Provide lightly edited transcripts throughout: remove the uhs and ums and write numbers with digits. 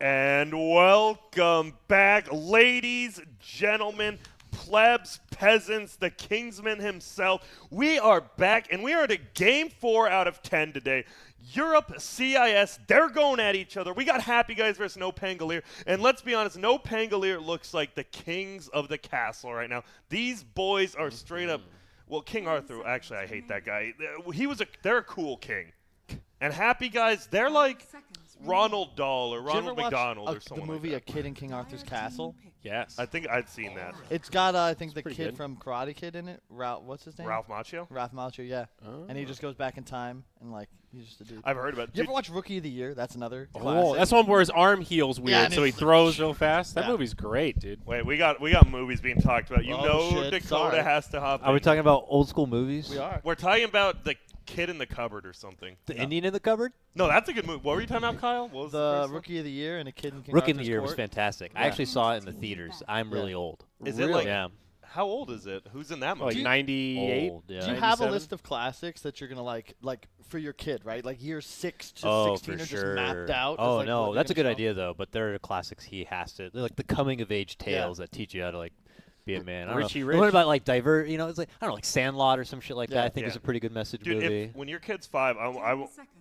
And welcome back, ladies, gentlemen, plebs, peasants, the Kingsman himself. We are back, and we are at a Game 4 out of 10 today. Europe, CIS, they're going at each other. We got Happy Guys versus NoPango. And let's be honest, NoPango looks like the kings of the castle right now. These boys are straight up, well, King Arthur, actually, I hate that guy. They're a cool king. And Happy Guys, they're like Ronald Dahl or Ronald McDonald or someone the movie like A Kid in King Arthur's Castle? Yes. I think I'd seen that. It's got, I think, the kid good. from Karate Kid in it. What's his name? Ralph Macchio? Ralph Macchio, yeah. Oh. And he just goes back in time and, like, he's just a dude. I've heard about it. You ever watch Rookie of the Year? That's another Oh, classic. that's one where his arm heals weird, Yeah, and so he it's- throws real fast. That Yeah. movie's great, dude. Wait, we got movies being talked about. You Oh, know shit, Dakota sorry. has to hop in. Are we talking about old school movies? We are. We're talking about the kid in the cupboard or something. The Indian in the cupboard? No, that's a good movie. What were you talking about, Kyle? What was the The first one? Rookie of the Year and A Kid in King Rookie in Arthur's the Year was Court. fantastic. I Yeah. actually saw it in the theaters. I'm really old. Is it like, Yeah. how old is it? Who's in that Like movie? 98. Old, yeah. Do you have a 97? list of classics that you're gonna like for your kid, right? Like years 6 to Oh, 16 for are sure. just mapped out. as, Oh, like, no. what That's a you're good gonna show? idea, though. But there are classics he has to. They're like the coming of age tales that teach you how to, like, be a man. I don't Richie know. Rich. What about, like, it's like, I don't know, like Sandlot or some shit like Yeah. that. I think Yeah. is a pretty good message Dude, movie. when your kid's 5,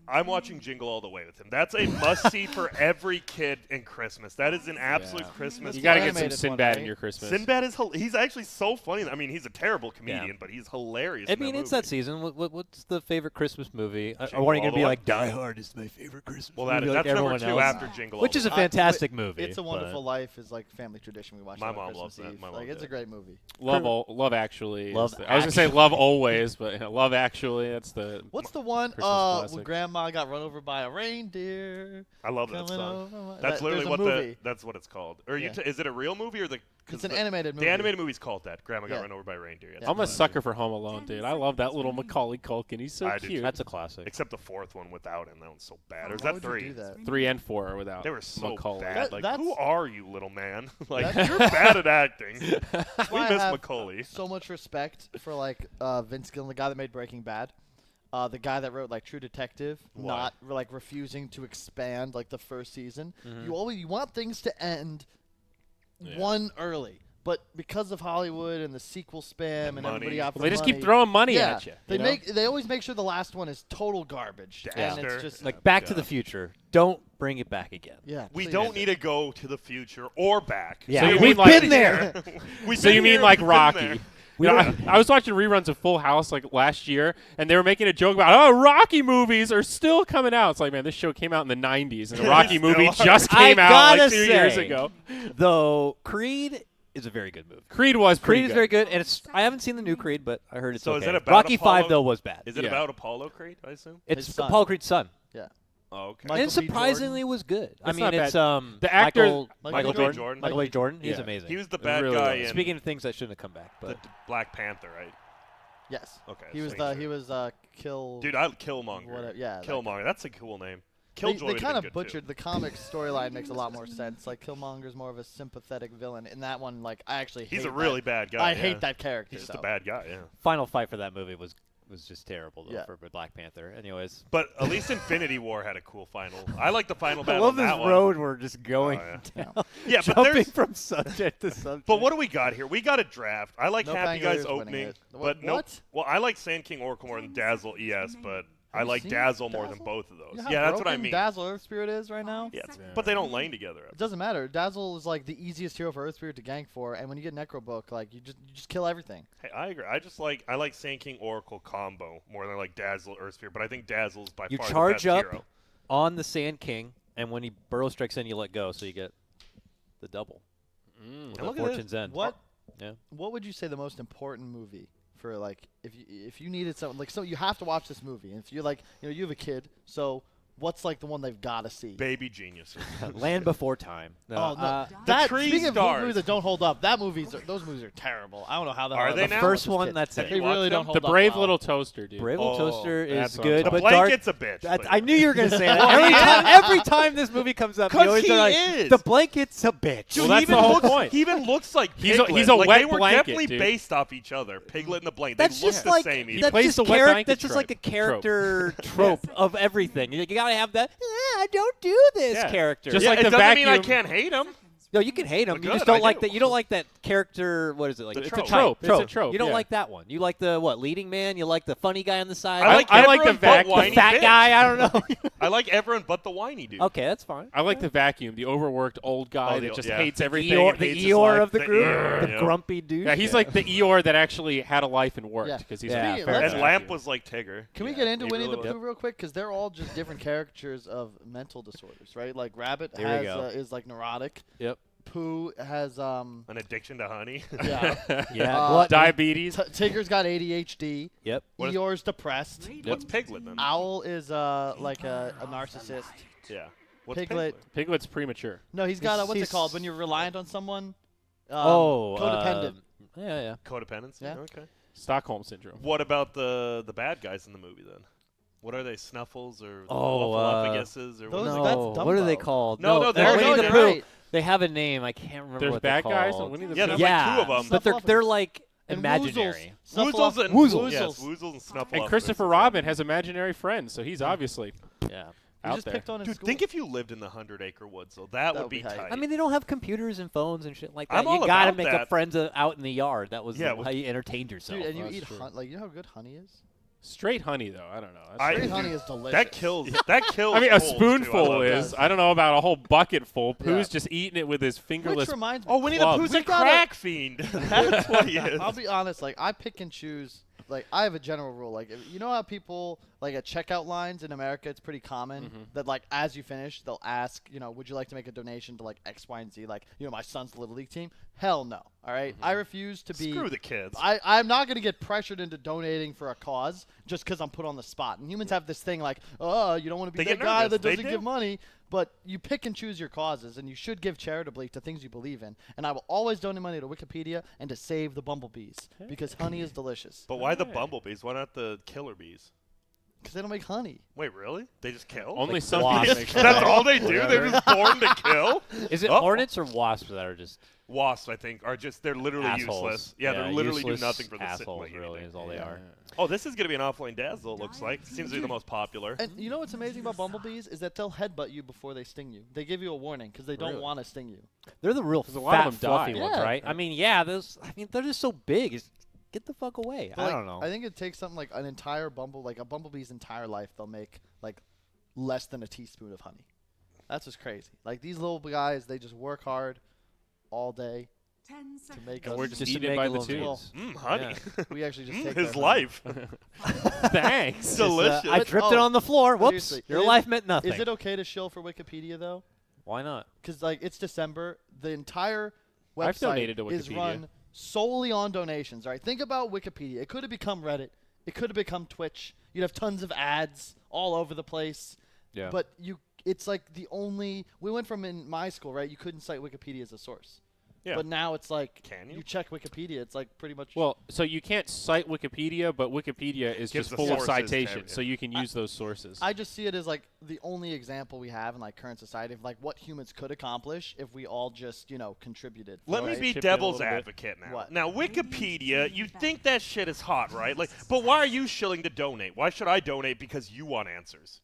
I'm watching Jingle All the Way with him. That's a must-see for every kid in Christmas. That is an absolute Yeah. Christmas. You got to get some animated one, Sinbad in right? your Christmas. Sinbad is he's actually so funny. I mean, he's a terrible comedian, but he's hilarious. I in mean, that it's movie. that season. What's the favorite Christmas movie? Or Jingle are you All going to the be Way? like, Die Hard is my favorite Christmas Well, movie? that's like number everyone 2 else? after Jingle All Which the is a Way. fantastic movie. It's a Wonderful but- Life is like family tradition. We watch. My that on mom loves Christmas that. Eve. My mom Like it's did. a great movie. Love Actually. Love I was going to say Love Always, but Love Actually, that's the... What's the one Christmas when classic. Grandma got run over by a reindeer? I love that Coming song. over my- That's literally there's a what movie. that's what it's called. Or Yeah. is it a real movie or the? 'cause It's an the- animated movie. The animated movie's called that. Grandma got Yeah. run over by a reindeer. Yes. Yeah. I'm a sucker for Home Alone, dude. I love that little Macaulay Culkin. He's so I do cute. too. That's a classic. Except the 4th one without him. That one's so bad. Or is Why that would you 3? do that? 3 and 4 are without They were so Macaulay. bad. Like, who that's- are you, little man? Like, That's- you're bad at acting. That's We why I miss have Macaulay. so much respect for like Vince Gilligan, the guy that made Breaking Bad. The guy that wrote like True Detective, Why? not like refusing to expand like the first season. Mm-hmm. You want things to end Yeah. one early, but because of Hollywood and the sequel spam and money. everybody out for Well, they just money, keep throwing money yeah, at you. They you know? they always make sure the last one is total garbage, and Dexter. it's just Like Back to God. the Future. Don't bring it back again. yeah. We please. don't need to go to the future or back. Yeah, So you we've mean like- been there. We've So been you mean here, like we've been Rocky? there. You know, I was watching reruns of Full House like last year, and they were making a joke about, Rocky movies are still coming out. It's like, man, this show came out in the 90s, and the Rocky Still movie are. just I came out gotta like 2 years say, ago. Though Creed is a very good movie. Creed was pretty Creed is good. very good, and it's. I haven't seen the new Creed, but I heard it's So okay. is it about Rocky Apollo? 5 though was bad. Is it Yeah. about Apollo Creed, I assume? It's His son. Apollo Creed's son, Yeah. Oh, okay. Michael and B. surprisingly was good. I That's mean, not it's bad. The actor- Michael B. Jordan. Jordan. Michael B. Jordan. He's Yeah. amazing. He was the It bad really guy was. in Speaking of things that shouldn't have come back, the but Black Panther, right? Yes. Okay. He was just making he sure. was Kill. Dude, Killmonger. Whatever, yeah, that Killmonger. That's a cool name. They Killjoy would've kind been of good, butchered too. the comic storyline. Makes a lot more sense. Like Killmonger's more of a sympathetic villain. In that one, like I actually He's hate a really that. bad guy. I yeah. hate that character. He's just so. a bad guy, yeah. final fight for that movie was just terrible though Yeah. for Black Panther. Anyways, But at least Infinity War had a cool final. I like the final I battle. love in this that one. road we're just going Oh, down. Yeah, but jumping there's. from subject to subject. But what do we got here? We got a draft. I like No Happy Pango Guys is winning opening, it. but no. What? Well, I like Sand King Oracle more than Dazzle ES, but I Have you like seen Dazzle more than Dazzle? both of those. You know how Yeah, that's what I broken mean. Dazzle Earth Spirit is right now. Yeah, but they don't lane together. It doesn't matter. Dazzle is like the easiest hero for Earth Spirit to gank for, and when you get Necrobook, like you just kill everything. Hey, I agree. I like Sand King Oracle combo more than I like Dazzle Earth Sphere, but I think Dazzle's by You far charge the best up hero. on the Sand King, and when he burrow strikes in, you let go, so you get the double. And The look at this. Fortune's End. What? Yeah. What would you say the most important movie for like if you needed something like so you have to watch this movie, and if you're like you have a kid, so what's like the one they've got to see? Baby geniuses. Land Before Time. No, Oh no! The Tree Speaking of Stars. movies that don't hold up, those movies are terrible. I don't know how the Are hell they I now? watched first this one, kid. that's Have it. They you watched really them? don't hold The up Brave well. Little Toaster, dude. Brave Little Oh, Toaster that's is what I'm good, The but Blanket's Dark. a bitch. That's, but- I knew you were gonna say that. Well, Every time this movie comes up, you 'Cause always he are like, is. the blanket's a bitch. Dude, Well, that's he even the whole looks, point. He even looks like He's a- Piglet. he's a like, wet they were blanket, definitely dude. based off each other. Piglet and the blanket. That's they look just the like same. even. that's plays just the wet blanket that's just like a trope. character trope of everything. You got gotta have that. I don't do this Yeah. character. Just Yeah, like it the doesn't mean I vacuum. can't hate him. No, you can hate him. You Good, just don't I like do. that. You don't like that character. What is it like? The It's trope. a trope. Trope. It's a trope. You don't yeah. like that one. You like the leading man. You like the funny guy on the side. I like I like everyone the but vac- the the whiny fat bitch. guy. I don't know. I like everyone but the whiny dude. Okay, that's fine. I like the vacuum, the overworked old guy Oh, that just yeah. hates everything. Eeyore, and the hates his Eeyore life. of the group, Eeyore, the yeah. grumpy dude. Yeah, he's like the Eeyore that actually had a life and worked Yeah. because he's Yeah, a fair fair And enough. Lamp was like Tigger. Can we Yeah, get into he Winnie really the was. Pooh real quick? Because they're all just different characters of mental disorders, right? Like Rabbit Here we has go. is like neurotic. Yep. Pooh has An addiction to honey. yeah. Yeah. Uh, diabetes. Tigger's got ADHD. Yep. What is- Eeyore's depressed. What's Piglet then? Owl is like a narcissist. Yeah. What's Piglet. Piglet's premature. No, he's got a, what's it He's- called when you're reliant on someone? Codependent. Yeah. Codependency. Yeah. Okay. Stockholm syndrome. What about the bad guys in the movie then? What are they? Snuffles or Oh, Luffaluffaguses or those- what? that's No. What are they Dumbo. called? No, no, they're- Winnie no, the you're Pooh. right. They have a name. I can't remember There's what bad they're guys. called. Winnie the Yeah, Pooh. there's like two of them. But they're like And imaginary. Woozles and Woozles. Yes, Woozles and Snuffleupagus. And Christopher Robin has imaginary friends, so he's obviously Yeah. He out just there. picked on his Dude, school. think if you lived in the 100-acre woods, though. That would would be be hype. tight. I mean, they don't have computers and phones and shit like that. I'm all You gotta about make that. up friends out in the yard. That was Yeah, how you entertained yourself. Dude, and you that's eat true. like you know how good honey is. Straight honey, though. I don't know. That's I- Straight crazy. honey is delicious. That kills. That kills. I mean, a colds, too. I spoonful love that. is. I don't know about a whole bucketful. Pooh's Yeah. just eating it with his fingerless. Which reminds me. Oh, Winnie the Club. Pooh's a We gotta- crack fiend. That's what he is. I'll be honest. Like I pick and choose. Like I have a general rule. Like you know how people like at checkout lines in America, it's pretty common that like as you finish, they'll ask, you know, would you like to make a donation to like X, Y, and Z? Like you know, my son's little league team. Hell no. All right? I refuse to be. Screw the kids. I'm not going to get pressured into donating for a cause just because I'm put on the spot. And humans have this thing like, oh, you don't want to be They that get guy nervous. that They doesn't do. give money. But you pick and choose your causes, and you should give charitably to things you believe in. And I will always donate money to Wikipedia and to save the bumblebees because honey is delicious. But why the Hey. bumblebees? Why not the killer bees? Because they don't make honey. Wait, really? They just kill? Only Like some wasps. bees make honey. That's all they do? They're just born to kill? Is it Oh. hornets or wasps that are just Wasps, I think, are just, they're literally assholes? useless. Yeah, they literally do useless nothing for the assholes. city. Really, is all they are. Oh, this is going to be an offline dazzle, it looks like. Seems to be the most popular. And you know what's amazing about bumblebees is that they'll headbutt you before they sting you. They give you a warning because they don't Really? want to sting you. They're the real 'Cause a lot of fat, them fluffy die. ones, Yeah. right? I mean, yeah, those. I mean, they're just so big. Get the fuck away. But, I like, don't know. I think it takes something like an entire like a bumblebee's entire life, they'll make like less than a teaspoon of honey. That's just crazy. Like these little guys, they just work hard all day 10 to seconds. make And us. we're just Just to eating it make by a the little tubes. Honey. we actually just take His their honey. life. Thanks. Delicious. I dripped it Oh, on the floor. Whoops. seriously, Your is- life meant nothing. Is it okay to shill for Wikipedia though? Why not? Because like it's December, the entire I've website donated to is Wikipedia. run solely on donations. Right? Think about Wikipedia. It could have become Reddit. It could have become Twitch. You'd have tons of ads all over the place. Yeah. But it's like the only. We went from in my school, right? You couldn't cite Wikipedia as a source. Yeah. But now it's like Can you? check Wikipedia. It's like pretty much. Well, so you can't cite Wikipedia, but Wikipedia is Gives just the full of sources to citations, everything. so you can use those sources. I just see it as like the only example we have in like current society of like what humans could accomplish if we all just contributed. Let right? me be Chip in a devil's little bit. advocate now. What? Now, Wikipedia, you think that shit is hot, right? Like, but why are you shilling to donate? Why should I donate because you want answers?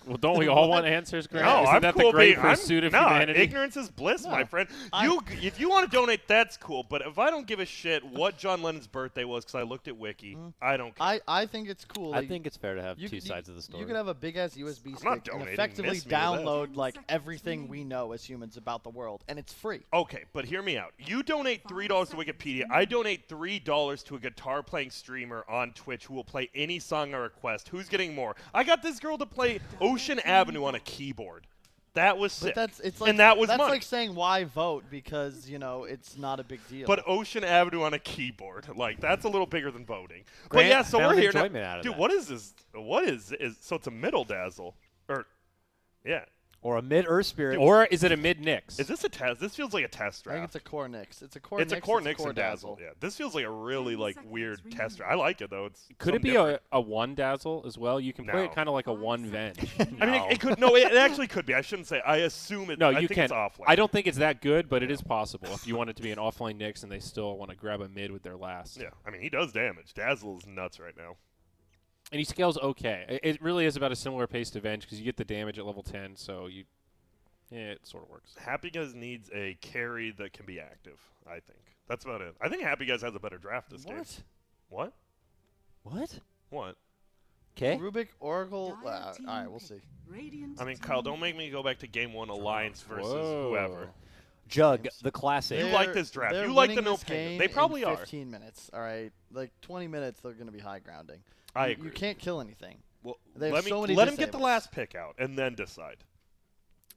Well, don't we all want answers, Grant? No, Isn't I'm that cool the great being, pursuit of no, humanity? ignorance is bliss, my friend. If you want to donate, that's cool. But if I don't give a shit what John Lennon's birthday was because I looked at Wiki, I don't care. I think it's cool. I like, think it's fair to have you two could- sides of the story. You could have a big ass USB not stick and donating. effectively Miss me with that. download like 10 seconds everything we remaining. know as humans about the world, and it's free. Okay, but hear me out. You donate $3 to Wikipedia. I donate $3 to a guitar-playing streamer on Twitch who will play any song I request. Who's getting more? I got this girl to play Ocean Avenue on a keyboard. That was sick. But it's like and that was that's money. like saying why vote because it's not a big deal. But Ocean Avenue on a keyboard, like that's a little bigger than voting. but Grant yeah, so we're found here enjoyment now. out of Dude, that. what is this? What is so it's a middle dazzle, or yeah? or a mid-earth spirit. Or is it a mid-nix? Is this a test? This feels like a test I think draft. it's a core Nix. It's a core. It's a Nix, core it's Nix and dazzle. Yeah, this feels like a really 10 like seconds weird remaining. test draft. I like it though. It's Could it something be different. a one dazzle as well? You can play No. it kind of like a one venge. I mean, it could. No, it actually could be. I shouldn't say. I assume it. No, I you think can. It's offline. I don't think it's that good, but it is possible if you want it to be an offline Nix and they still want to grab a mid with their last. Yeah, I mean, he does damage. Dazzle is nuts right now. And he scales okay. It really is about a similar pace to Venge because you get the damage at level 10, so it sort of works. Happy Guys needs a carry that can be active, I think. That's about it. I think Happy Guys has a better draft this game. What? What? What? Okay. Rubik, Oracle. All right, we'll see. I mean, Kyle, don't make me go back to Game 1 Alliance versus whoever. Jug, the classic. You like this draft. They're You like the winning this NoPango. game They probably in are. 15 minutes, all right? Like 20 minutes, they're going to be high grounding. I You agree. can't kill anything. Well, They have let me so many let him get the disables. last pick out and then decide.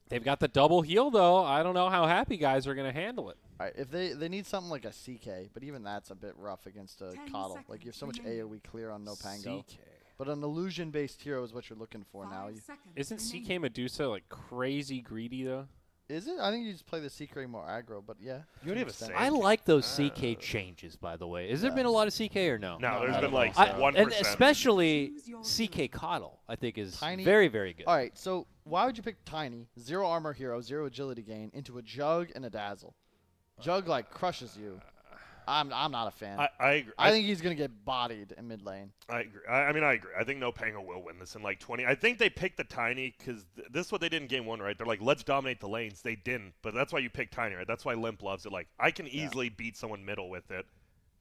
They've got the double heal, though. I don't know how Happy Guys are going to handle it. All right, if they need something like a CK, but even that's a bit rough against a 10 Coddle. Like you have so much seconds AoE clear on NoPango. CK. But an illusion-based hero is what you're looking for now. Isn't CK Medusa like crazy greedy though? Is it? I think you just play the CK more aggro, but yeah. You already have a Extent. save. I like those CK changes, by the way. Has there been a lot of CK or no? No, No, there's I been don't like think so. 1%. And especially CK Coddle, I think, is Tiny- very, very good. All right, so why would you pick Tiny, 0 armor hero, 0 agility gain, into a Jug and a Dazzle? Jug, like, crushes you. I'm not a fan. I agree. I think he's going to get bodied in mid lane. I agree. I mean, I agree. I think NoPango will win this in like 20. I think they picked the Tiny because this is what they did in Game 1, right? They're like, let's dominate the lanes. They didn't, but that's why you pick Tiny, right? That's why Limp loves it. Like, I can easily beat someone middle with it,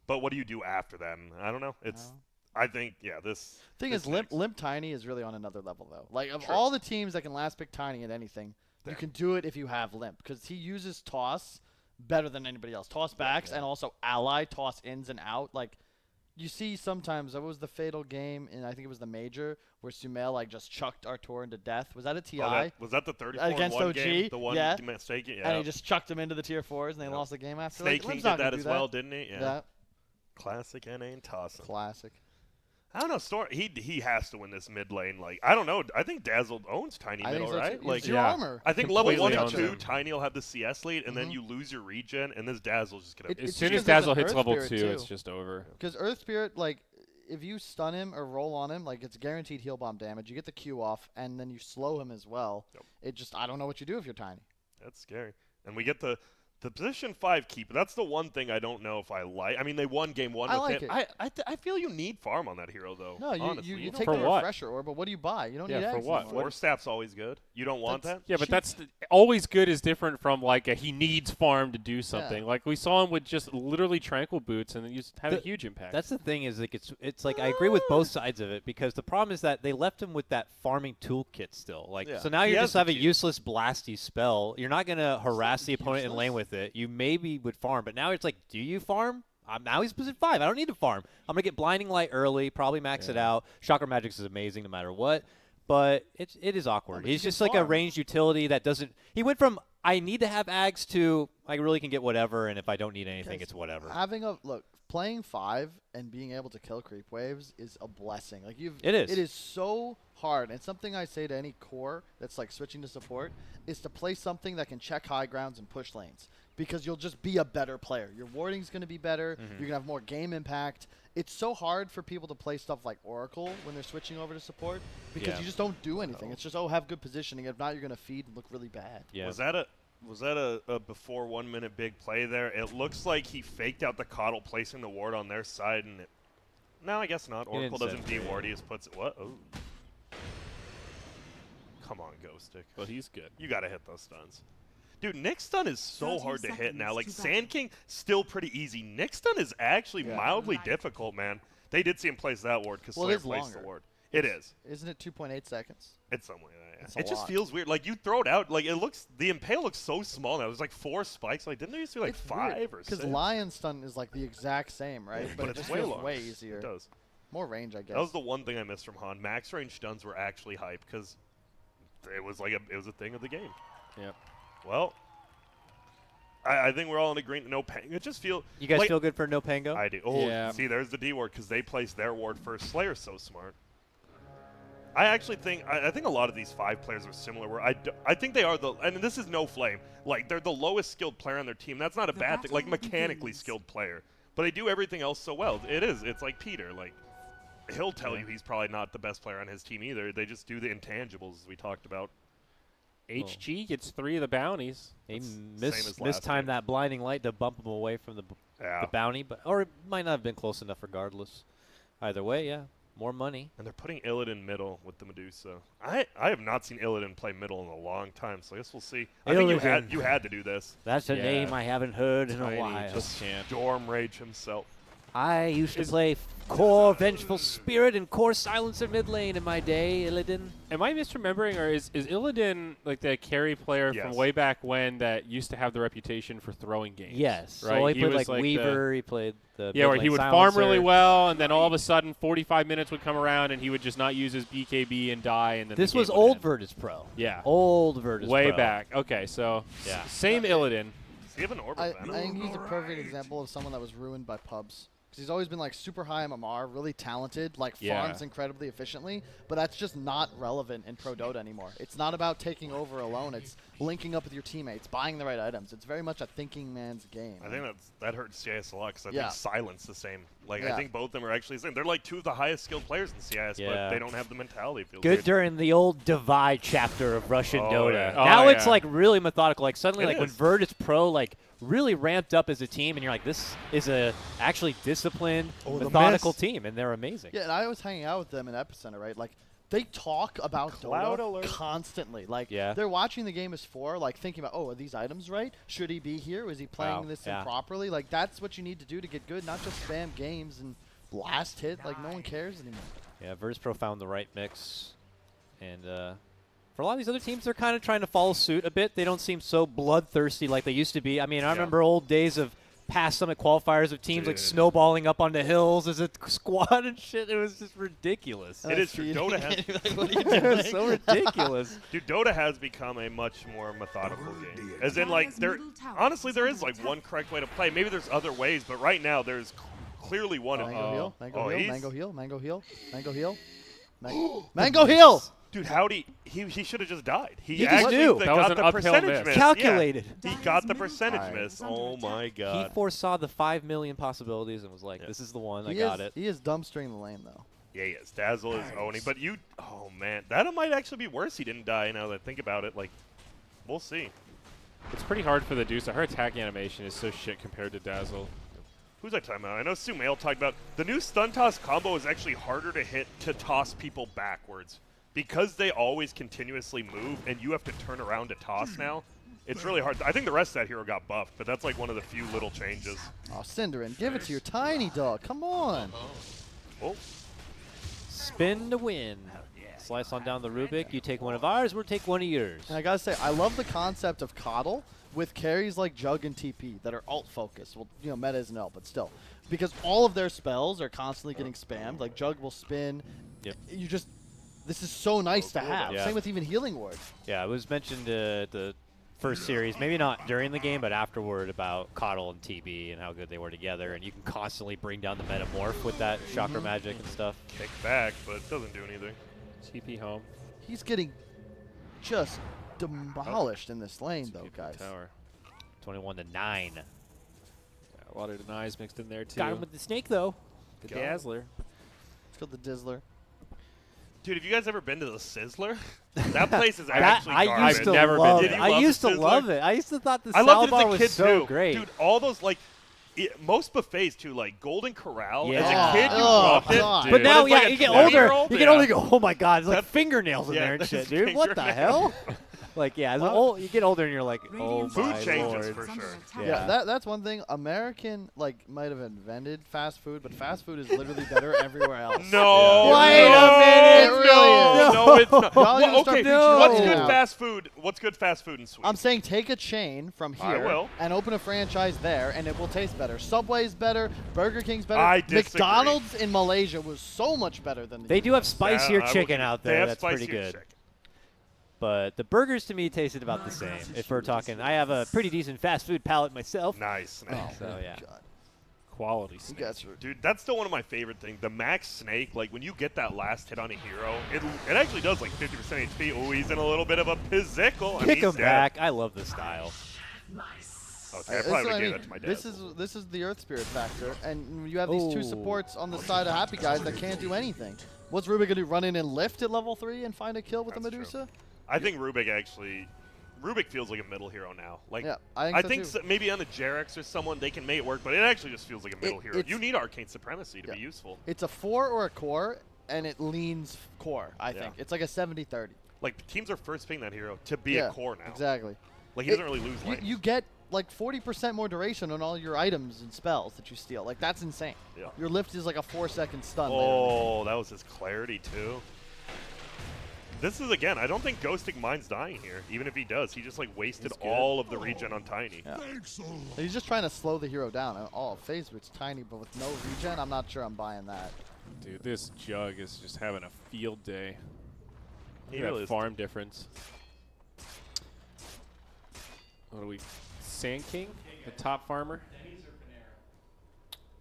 but what do you do after that? And I don't know. It's. I think, yeah, this. Thing this is, Limp Tiny is really on another level, though. Like, of True. all the teams that can last pick Tiny at anything, Yeah. you can do it if you have Limp, because he uses toss better than anybody else. Toss backs and also ally, toss ins and out. Like, you see sometimes, that was the fatal game, and I think it was the Major, where Sumail, like, just chucked Artur into death. Was that a TI? Was that the 34 Against one OG? game? The one Yeah. mistake? Yeah. And he just chucked him into the tier 4s, and they Yep. lost the game after. Snake like, King Limp's did not gonna that do as well, didn't he? Yeah. Classic NA and toss him. Classic. I don't know. Storm. He has to win this mid lane. Like, I don't know. I think Dazzle owns Tiny I think middle, so, right? too. Like, Zero armor. I think level 1 Completely and owns 2, him. Tiny will have the CS lead, and then you lose your regen, and this Dazzle's just gonna. It- As It's soon because as there's Dazzle an hits Earth level Spirit, 2, too. it's just over. Because Earth Spirit, like, if you stun him or roll on him, like, it's guaranteed heal bomb damage. You get the Q off, and then you slow him as well. Yep. It just, I don't know what you do if you're Tiny. That's scary. And we get the position 5 keep. That's the one thing I don't know if I like. I mean, they won Game 1 I with like it. it. I feel you need farm on that hero, though. No, honestly. you don't. take For the what? refresher orb, but what do you buy? You don't Yeah, need for eggs what? anymore. Force staff's always good. You don't want That's- that? Yeah, but Cheap. that's always good is different from like he needs farm to do something. Like we saw him with just literally tranquil boots, and you just had a huge impact. That's the thing is like it's like I agree with both sides of it because the problem is that they left him with that farming toolkit still. Like Yeah. so now He you has just the have a key. useless blasty spell. You're not gonna harass the opponent in lane useless? with it. You maybe would farm, but now it's like, do you farm? Now he's position 5. I don't need to farm. I'm gonna get blinding light early, probably max it out. Chakra Magics is amazing no matter what. But it is awkward. but He's you just can like a farm. ranged utility that doesn't. He went from I need to have Ags to I really can get whatever, and if I don't need anything, Guys, it's whatever. Playing 5 and being able to kill creep waves is a blessing. Like It is. It is so hard. And something I say to any core that's like switching to support is to play something that can check high grounds and push lanes because you'll just be a better player. Your warding's going to be better. You're going to have more game impact. It's so hard for people to play stuff like Oracle when they're switching over to support because Yeah. you just don't do anything. It's just, have good positioning. If not, you're going to feed and look really bad. Yeah. Was that a before 1 minute big play there? It looks like he faked out the Coddle placing the ward on their side, and no, I guess not. He didn't Oracle doesn't say. de-ward. He just puts it. What? Oh. Come on, Ghost Stick. but he's good. You gotta hit those stuns. Dude, Nick stun is so 30 hard to hit now. seconds Like, to Sand King, still pretty easy. Nick stun is actually mildly difficult, man. They did see him place that ward because Well, Slayer it is placed the longer. ward. It is. Isn't it 2.8 seconds? It's something like that. It's Yeah. a It just lot. feels weird. Like, you throw it out. Like, the Impale looks so small now. There's like 4 spikes. Like, didn't there used to be like It's 5 or 6? Because Lion stun is like the exact same, right? But it it's just way feels longer. way easier. It does. More range, I guess. That was the one thing I missed from Han. Max range stuns were actually hype because it was like it was a thing of the game. Yep. Well, I think we're all in agreement. No Pang. It just feel. You guys like, feel good for no Pango? I do. Oh, Yeah. see, there's the D ward because they placed their ward first. Slayer's so smart. I actually think I think a lot of these 5 players are similar. Where I think they are and this is no flame. Like, they're the lowest skilled player on their team. That's not a The bad thing. Like, battle mechanically begins. skilled player, but they do everything else so well. It is. It's like Peter. Like, he'll tell you he's probably not the best player on his team either. They just do the intangibles as we talked about. HG gets 3 of the bounties. He Same as last mistimed game. that blinding light to bump him away from the Yeah. bounty, or it might not have been close enough regardless. Either way, yeah. More money. And they're putting Illidan middle with the Medusa. I have not seen Illidan play middle in a long time, so I guess we'll see. I think Illidan. you had to do this. That's a Yeah. name I haven't heard in a Tiny, while. just can't. Storm Rage himself. I used to play Core Vengeful Spirit and Core Silencer mid lane in my day, Illidan. Am I misremembering, or is Illidan like the carry player Yes. from way back when that used to have the reputation for throwing games? Yes. right. So he played was like Weaver. He played the Yeah, where he mid-lane would farm silencer. really well, and then all of a sudden 45 minutes would come around, and he would just not use his BKB and die, and then This the game was would old end. Virtus Pro. Yeah, Old Virtus way Pro. back. Okay, so Yeah. same Illidan. Does he have an Orb I of Venom? think he's a perfect example of someone that was ruined by pubs. Because he's always been like super high MMR, really talented, like Yeah. farms incredibly efficiently, but that's just not relevant in Pro Dota anymore. It's not about taking over alone. It's linking up with your teammates, buying the right items. It's very much a thinking man's game. I think that hurts CIS a lot because I Yeah. think Silence the same. Like I Yeah. think both of them are actually the same. They're like two of the highest skilled players in CIS, Yeah. but they don't have the mentality. It feels Good weird. during the old Divide chapter of Russian Oh, Dota. yeah. Oh, Now it's yeah. like really methodical. Like suddenly, It like when is. Virtus Pro like really ramped up as a team, and you're like, this is a actually disciplined, Oh, the methodical mist. team, and they're amazing. Yeah, and I was hanging out with them in Epicenter, right? Like, they talk about Cloud Dota alert. constantly. Like, Yeah. they're watching the game as 4, like, thinking about, oh, are these items right? Should he be here? Is he playing Wow, this yeah. improperly? Like, that's what you need to do to get good, not just spam games and blast hit. Like, no one cares anymore. Yeah, Virtus Pro found the right mix, and for a lot of these other teams, they're kind of trying to follow suit a bit. They don't seem so bloodthirsty like they used to be. I mean, I remember old days of past Summit qualifiers of teams like Dude. snowballing up onto hills as a squad and shit. It was just ridiculous. It is true. Dota has- Like, what are you It was doing? so ridiculous. Dude, Dota has become a much more methodical game. As in, like, honestly, there is like one correct way to play. Maybe there's other ways, but right now there's clearly one. Mango heal, mango Oh, heal, he's- mango heal, mango heal, mango heal. Mango heal! Dude, howdy, he should have just died. He just actually knew. That got was an the uphill percentage miss. miss. Calculated. Yeah. He got the percentage Alright. miss. Oh my He god. foresaw the 5 million possibilities and was like, Yeah. this is the one. I He got is, it. He is dumpstering the lane, though. Yeah, yes. Dazzle is owning, but oh man, that might actually be worse. He didn't die. Now that I think about it, like, we'll see. It's pretty hard for the Deuce. Her attack animation is so shit compared to Dazzle. Who's I talking about? I know Sumail talked about the new stun toss combo is actually harder to hit to toss people backwards because they always continuously move and you have to turn around to toss now. It's really hard. I think the rest of that hero got buffed, but that's like one of the few little changes. Oh, Cinderin, give it to your tiny dog. Come on. Oh, Spin to win. Slice on down the Rubik. You take one of ours, we'll take one of yours. And I gotta say, I love the concept of Coddle with carries like Jug and TP that are alt focused. Well, you know, meta isn't alt, but still, because all of their spells are constantly getting spammed. Like Jug will spin. Yep. You just, this is so nice to have. Yeah. Same with even healing ward. Yeah, it was mentioned the first series, maybe not during the game, but afterward about Coddle and TB and how good they were together. And you can constantly bring down the metamorph with that chakra magic and stuff. kick back, but it doesn't do anything. TP home. He's getting just demolished in this lane, though, TP guys. Tower. 21 to 9. Yeah, a lot of denies mixed in there too. Got him with the snake though. Good Got him. Dazzler. Let's go the Dizzler. Dude, have you guys ever been to the Sizzler? That place is That, actually I garbage. used to Never love been it. to it. I Did you used to love the love Sizzler? it. I used to thought the I loved salad it bar as a was kid so too. great. Dude, all those like most buffets too, like Golden Corral. Yeah. As a kid, you Oh, loved it. God. Dude. But now, as, like, yeah, a you get older. 20-year-old, You get yeah. older. You go, oh my god, there's like That- fingernails in yeah, there and there's shit, dude. What the fingernails. hell? Like, yeah, as old, you get older and you're like, oh Food my changes lord. for sure. Yeah, that's one thing. American might have invented fast food, but fast food is literally better everywhere else. No. Wait no, a minute, it No, really is. no, it's not. Y'all Well, gotta start okay, preaching what's it good now. fast food? What's good fast food in Sweden? I'm saying take a chain from I here will. and open a franchise there, and it will taste better. Subway's better. Burger King's better. I disagree. McDonald's in Malaysia was so much better than the They do have US. spicier I will chicken give- out they there. have That's pretty spicier good. chicken. But the burgers to me tasted about the same. If we're talking, I have a pretty decent fast food palate myself. Nice. Oh, Nice. So, yeah. God. Quality You snake. guys are Dude, that's still one of my favorite things. The max snake, like when you get that last hit on a hero, it actually does like 50% HP. Oh, he's in a little bit of a physical. Kick him back. I love this style. Okay, I This is probably what would I give mean. that to my dad. This is the Earth Spirit factor, and you have these two Ooh. supports on the side of Happy Guys that can't do anything. What's Rubik gonna do? Run in and lift at level 3 and find a kill with the That's true. Medusa? I think Rubik feels like a middle hero now. Like, Yeah, I so think too. maybe on the Jarex or someone they can make it work, but it actually just feels like a middle hero. it's- You need arcane supremacy to be Yeah. useful. It's a 4 or a core, and it leans core. I Yeah. think it's like a 70-30. Like teams are first picking that hero to be Yeah, a core now. Exactly. Like he doesn't really lose You, lanes. you get like 40% more duration on all your items and spells that you steal. Like that's insane. Yeah. Your lift is like a 4-second stun. later in the Oh, that was his clarity too. This is again. I don't think Ghosting Mind's dying here. Even if he does, he just like wasted He's good. all of the regen on Tiny. Yeah. He's just trying to slow the hero down. Oh, phase it's tiny, but with no regen, I'm not sure I'm buying that. Dude, this Jug is just having a field day. He Look at really that is. farm difference. What are we? Sand King, the top farmer.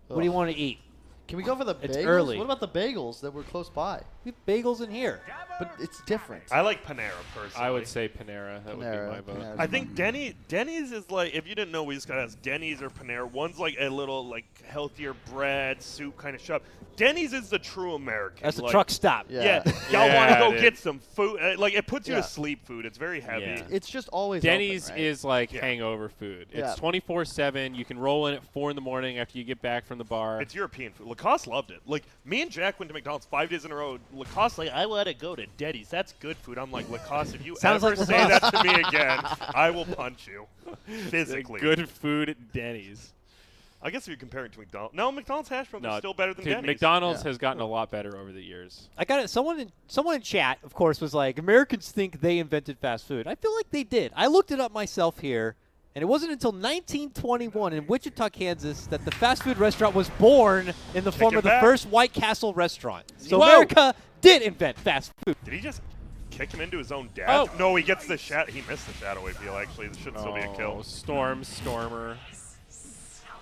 What do you want to eat? Can we go for the It's bagels? early. What about the bagels that were close by? We have bagels in here. But it's different. I like Panera personally. I would say Panera. That would be Panera, my vote. Panera's I think Denny's is like, if you didn't know, we just got to ask Denny's or Panera. One's like a little like healthier bread, soup kind of shop. Denny's is the true American. That's a like, truck stop. Yeah. Y'all want to Yeah, go dude. get some food. Like it puts you Yeah. to sleep food. It's very heavy. Yeah. It's just always Denny's open, right? is like Yeah. hangover food. Yeah. It's 24/7. You can roll in at 4 in the morning after you get back from the bar. It's European food. Lacoste loved it. Like me and Jack went to McDonald's 5 days in a row. Lacoste like, I want to go to Denny's. That's good food. I'm like, Lacoste, if you Sounds ever like say Lacoste. that to me again, I will punch you physically. Good food at Denny's. I guess if you're comparing to McDonald's. No, McDonald's hash browns No, are still better than dude, Denny's. McDonald's Yeah. has gotten a lot better over the years. I got it. Someone in chat, of course, was like, Americans think they invented fast food. I feel like they did. I looked it up myself here, and it wasn't until 1921 in Wichita, Kansas, that the fast food restaurant was born in the form Take it of the back. first White Castle restaurant. So Whoa. America did invent fast food. Did he just kick him into his own dash? Oh. No, he gets the shadow. He missed the shadow wave deal, actually. This should still be a kill. Stormer.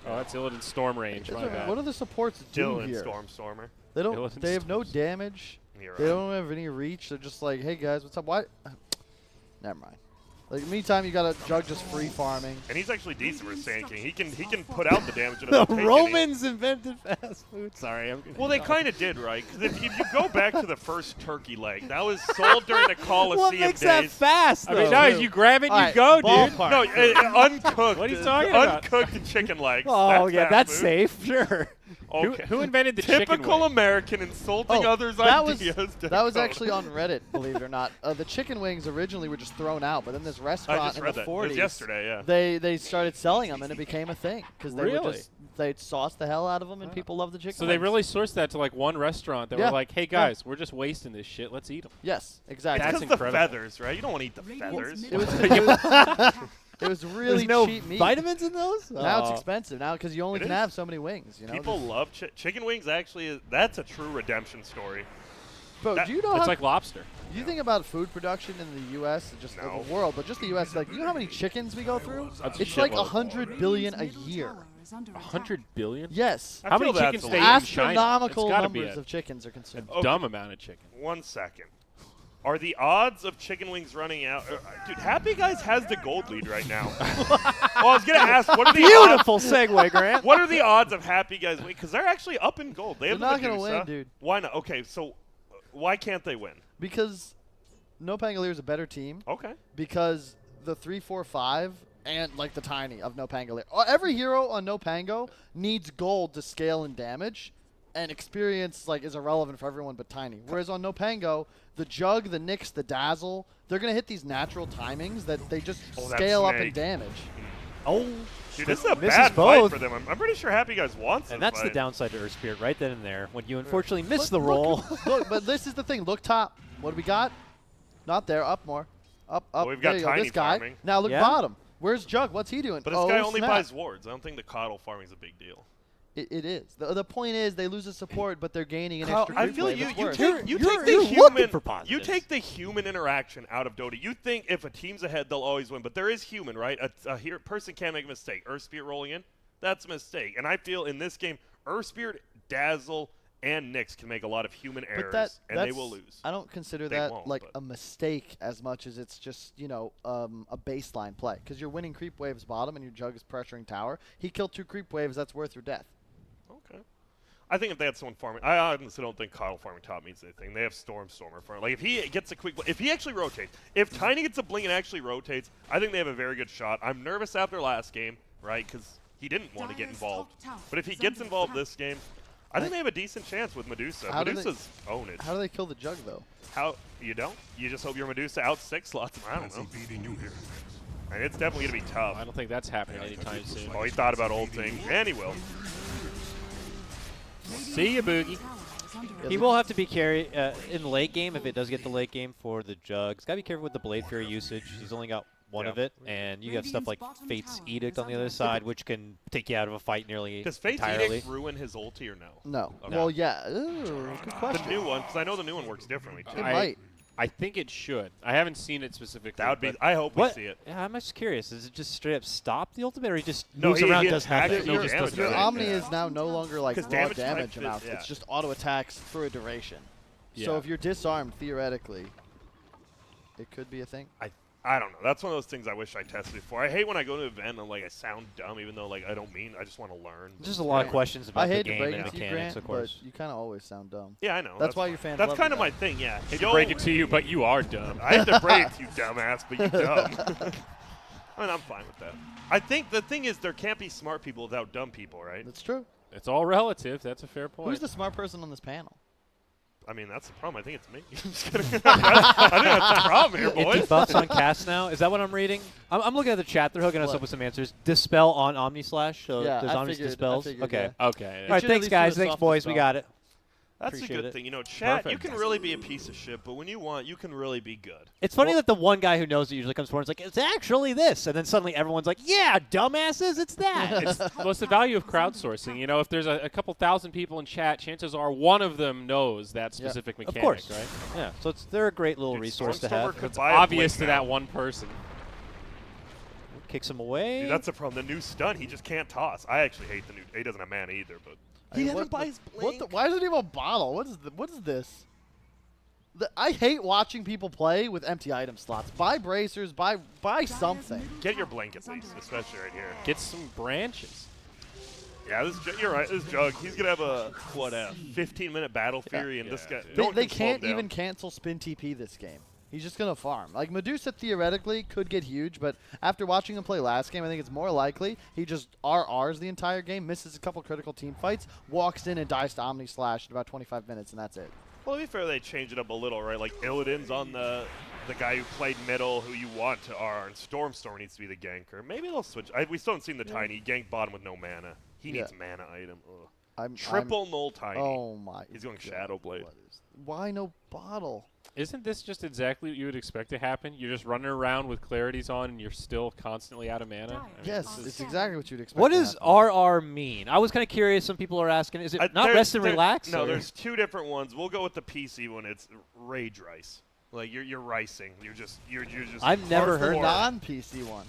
Oh, that's Illidan Storm range. My bad. What do the supports do Dylan here? Stormer. They don't. Dylan They have no Storms. damage. You're They right. don't have any reach. They're just like, hey guys, what's up? Why? Never mind. Like meantime, you got a Jug just free farming. And he's actually decent for Sand King. He can put out the damage. And The it'll take any- Romans invented fast food. Sorry, I'm Well, they kind of did, right? Because if you go back to the first turkey leg, that was sold during the Coliseum What makes that days. fast, I though? mean, no, you grab it and All you right, go, dude. ballpark. No, uncooked. What are you talking about? Uncooked chicken legs. Oh, yeah, that's food. safe. Sure. Okay. Who invented the chicken Typical wing? American insulting others' that was ideas. that was actually on Reddit, believe it or not. The chicken wings originally were just thrown out, but then this I restaurant just in read the that. 40s, It was yesterday, yeah. they started selling them and it became a thing because they were Really? just they sauced the hell out of them and people love the chicken. So they wings. really sourced that to like one restaurant that Yeah. were like, "Hey guys, we're just wasting this shit. Let's eat them." Yes, exactly. That's It's because the incredible. feathers, right? You don't want to eat the feathers. It was it was really There's no cheap meat. vitamins in those? Now it's Oh. expensive now because you only It can is. have so many wings. You know, People Just- love chicken wings. Actually, that's a true redemption story. Bro, that- do you know It's how like lobster. you think about food production in the U.S. and just No. the world, but just the U.S. Like, you know how many chickens we go through? That's a It's like shitload. 100 billion a year. 100 billion? Yes, I How feel many that's chickens a stay lot. in China? astronomical It's gotta be numbers a of chickens are consumed. Okay. dumb amount of chicken. 1 second. Are the odds of chicken wings running out? Dude, Happy Guys has the gold lead right now. Well, I was gonna ask, what are the Beautiful segue, Grant. What are the odds of Happy Guys winning? Because they're actually up in gold. They have They're not the gonna Medusa. win, dude. Why not? Okay, so why can't they win? Because NoPango is a better team. Okay. Because the 3-4-5 and like the tiny of NoPango. Every hero on NoPango needs gold to scale and damage, and experience like is irrelevant for everyone but tiny. Whereas on NoPango, the Jug, the Nyx, the Dazzle, they're gonna hit these natural timings that they just Oh, that scale up in snake. damage. Oh, Dude, this is a Misses bad fight both. for them. I'm pretty sure Happy Guys wants and this that's the fight. downside to Earth Spirit right then and there. When you unfortunately miss Look- the roll. Look, but this is the thing. Look top. What do we got? Not there. Up more. Up. Well, we've there got you go. Tiny This guy. farming. Now look Yeah? bottom. Where's Jug? What's he doing? But this oh, guy only snap. buys wards. I don't think the coddle farming is a big deal. It is. The point is they lose a support, but they're gaining an Kyle, extra. I creep feel wave. you. It's You worse. take, You're- you you're- take the you're human. looking for You positives. take the human interaction out of Dota. You think if a team's ahead, they'll always win, but there is human, right? A person can make a mistake. Earth Spirit rolling in, that's a mistake. And I feel in this game, Earth Spirit, Dazzle, and Nyx can make a lot of human errors, But and they that's- will lose. I don't consider They that won't, like but- a mistake as much as it's just a baseline play because you're winning creep waves bottom and your Jug is pressuring tower. He killed 2 creep waves. That's worth your death. Okay. I think if they had someone farming, I honestly don't think coddle farming top means anything. They have Stormer farm. Like if he gets a quick, if he actually rotates, if Tiny gets a blink and actually rotates, I think they have a very good shot. I'm nervous after last game, right? Because he didn't want to get involved. But if he gets involved this game, I think they have a decent chance with Medusa. Medusa's own it. How do they kill the Jug, though? How you don't? You just hope your Medusa out 6 slots. I don't know. And it's definitely gonna be tough. I don't think that's happening anytime soon. Oh, he thought about ulting, and he will. See ya, Boogie. He will have to be carry in the late game if it does get the late game for the Jugs. Gotta be careful with the Blade Fury usage. He's only got one of it, and you have stuff like Fate's Edict on the other side, which can take you out of a fight nearly Does Fate's entirely. Edict ruin his ulti or no? No. Okay. Well, yeah. Ooh, good question. The new one, because I know the new one works differently too. It might. I think it should. I haven't seen it specifically. That would be. but I hope we What? see it. Yeah, I'm just curious. Does it just straight up stop the ultimate, or he just No, moves he around, hits does back nothing? and no Your, damage your does it. Omni Yeah. is now no longer like 'Cause raw damage damage type amounts. is- yeah. It's just auto attacks for a duration. Yeah. So if you're disarmed, theoretically, it could be a thing. I don't know. That's one of those things I wish I tested before. I hate when I go to an event and like I sound dumb, even though like I don't mean. I just want to learn. Just a lot of questions I about the hate to game break and it to you, mechanics, Grant, of course. but you kind of always sound dumb. Yeah, I know. That's why your fans That's love kind you, of my though. thing. Yeah. I hate to break it to you, but you are dumb. I hate to break it to you, dumbass, but you dumb. I mean, I'm fine with that. I think the thing is there can't be smart people without dumb people, right? That's true. It's all relative. That's a fair point. Who's the smart person on this panel? I mean, that's the problem. I think it's me. I'm just kidding. I think that's the problem here, It boys. debuffs on cast now. Is that what I'm reading? I'm looking at the chat. They're hooking us What? up with some answers. Dispel on Omnislash. So Yeah, there's I Omnis figured- I dispels. figured, Okay. yeah. Okay. All right. should at Thanks, least guys. do a Thanks, soft boys. We dispel. got it. That's a Appreciate good it. thing. You know, chat, you Perfect. can really be a piece of shit, but when you want, you can really be good. It's funny that the one guy who knows it usually comes forward and is like, it's actually this. And then suddenly everyone's like, yeah, dumbasses, it's that. Well, it's the value of crowdsourcing. You know, if there's a couple thousand people in chat, chances are one of them knows that specific mechanic, of course. right? Yeah. So they're a great little Dude, resource to Stormstormer have. could It's buy a obvious blink to now. that one person. Kicks him away. Dude, that's the problem. The new stun, he just can't toss. I actually hate the new. He doesn't have mana either, but I mean, he what doesn't buy the- his What blink. the, why does it even have a bottle? What is this? I hate watching people play with empty item slots. Buy bracers. Buy something. Get your blink at least, especially right here. Get some branches. Yeah, you're right. This Jug, he's gonna have a 15-minute battle fury, and this guy. No one They can slow him can't even down. cancel spin TP this game. He's just gonna farm. Like Medusa theoretically could get huge, but after watching him play last game, I think it's more likely he just RRs the entire game, misses a couple critical team fights, walks in and dies to Omni Slash in about 25 minutes, and that's it. Well, to be fair, they changed it up a little, right? Like Illidan's on the guy who played middle, who you want to RR, and Stormstorm needs to be the ganker. Maybe they'll switch. We still haven't seen the Tiny. He ganked bottom with no mana. He needs mana item. Ugh. Triple null Tiny. Oh my. He's going God, Shadow Blade. Why no bottle? Isn't this just exactly what you would expect to happen? You're just running around with clarities on, and you're still constantly out of mana? I mean, Yes, this it's is- exactly what you'd expect. What to does happen. RR mean? I was kind of curious. Some people are asking, is it not rest and relax? No, or- there's two different ones. We'll go with the PC one. It's Rage Rice. Like you're ricing. You're just. I've never heard hardcore. non-PC one?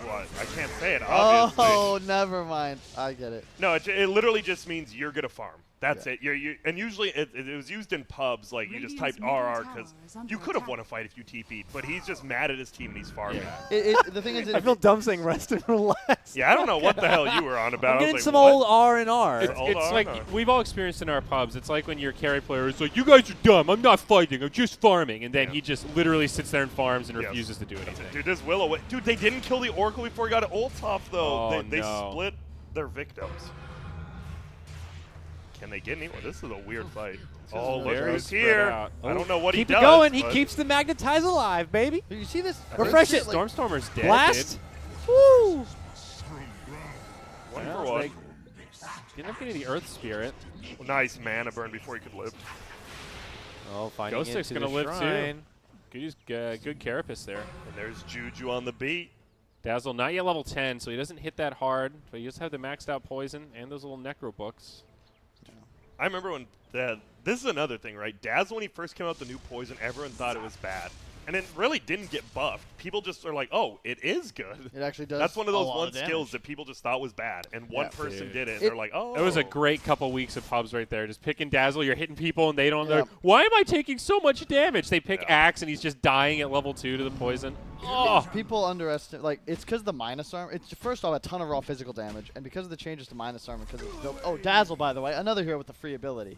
What? I can't say it. Obviously. Oh, never mind. I get it. No, it literally just means you're gonna farm. That's it. And usually it was used in pubs. Like you just typed RR because you could have won a fight if you TP'd, but he's just mad at his team and he's farming. The thing is, I feel dumb saying rest and relax. Yeah, I don't know what the hell you were on about. I'm I getting was some like, old R and R. It's old It's R, like no. we've all experienced in our pubs. It's like when your carry player is like, "You guys are dumb. I'm not fighting. I'm just farming," and then he just literally sits there and farms and Yes. refuses to do That's anything. it. Dude, this Willow. Dude, they didn't kill the Oracle before he got ult off though. Oh, they no. split their victims. Can they get anywhere? This is a weird fight. Oh, look very who's spread here. out. I don't know what Keep he it does. going. He but- keeps the magnetize alive, baby. you see this? Refresh this it. shit, like- Stormstormer's dead. Blast. Dude. Woo. One Yeah, for it's one. like- Didn't have getting the Earth Spirit. Nice mana burn before he could live. Oh, finding Ghost Stick's into gonna the live shrine. too. Good, good carapace there. And there's Juju on the beat. Dazzle not yet level 10, so he doesn't hit that hard, but he does have the maxed out poison and those little necro books. I remember when this is another thing, right? Dazzle, when he first came out with the new poison, everyone thought it was bad. And it really didn't get buffed. People just are like, oh, it is good. It actually does. That's one of a those lot one of damage. skills that people just thought was bad. And one person Dude. did it, and It- they're like, oh. It was a great couple weeks of pubs right there. Just picking Dazzle, you're hitting people, and they don't. Yeah. They're like, why am I taking so much damage? They pick Yeah. Axe, and he's just dying at level 2 to the poison. Oh, People underestimate, like, it's because the minus armor. It's first off a ton of raw physical damage, and because of the changes to minus armor, because it's dope. Oh, Dazzle, by the way, another hero with the free ability.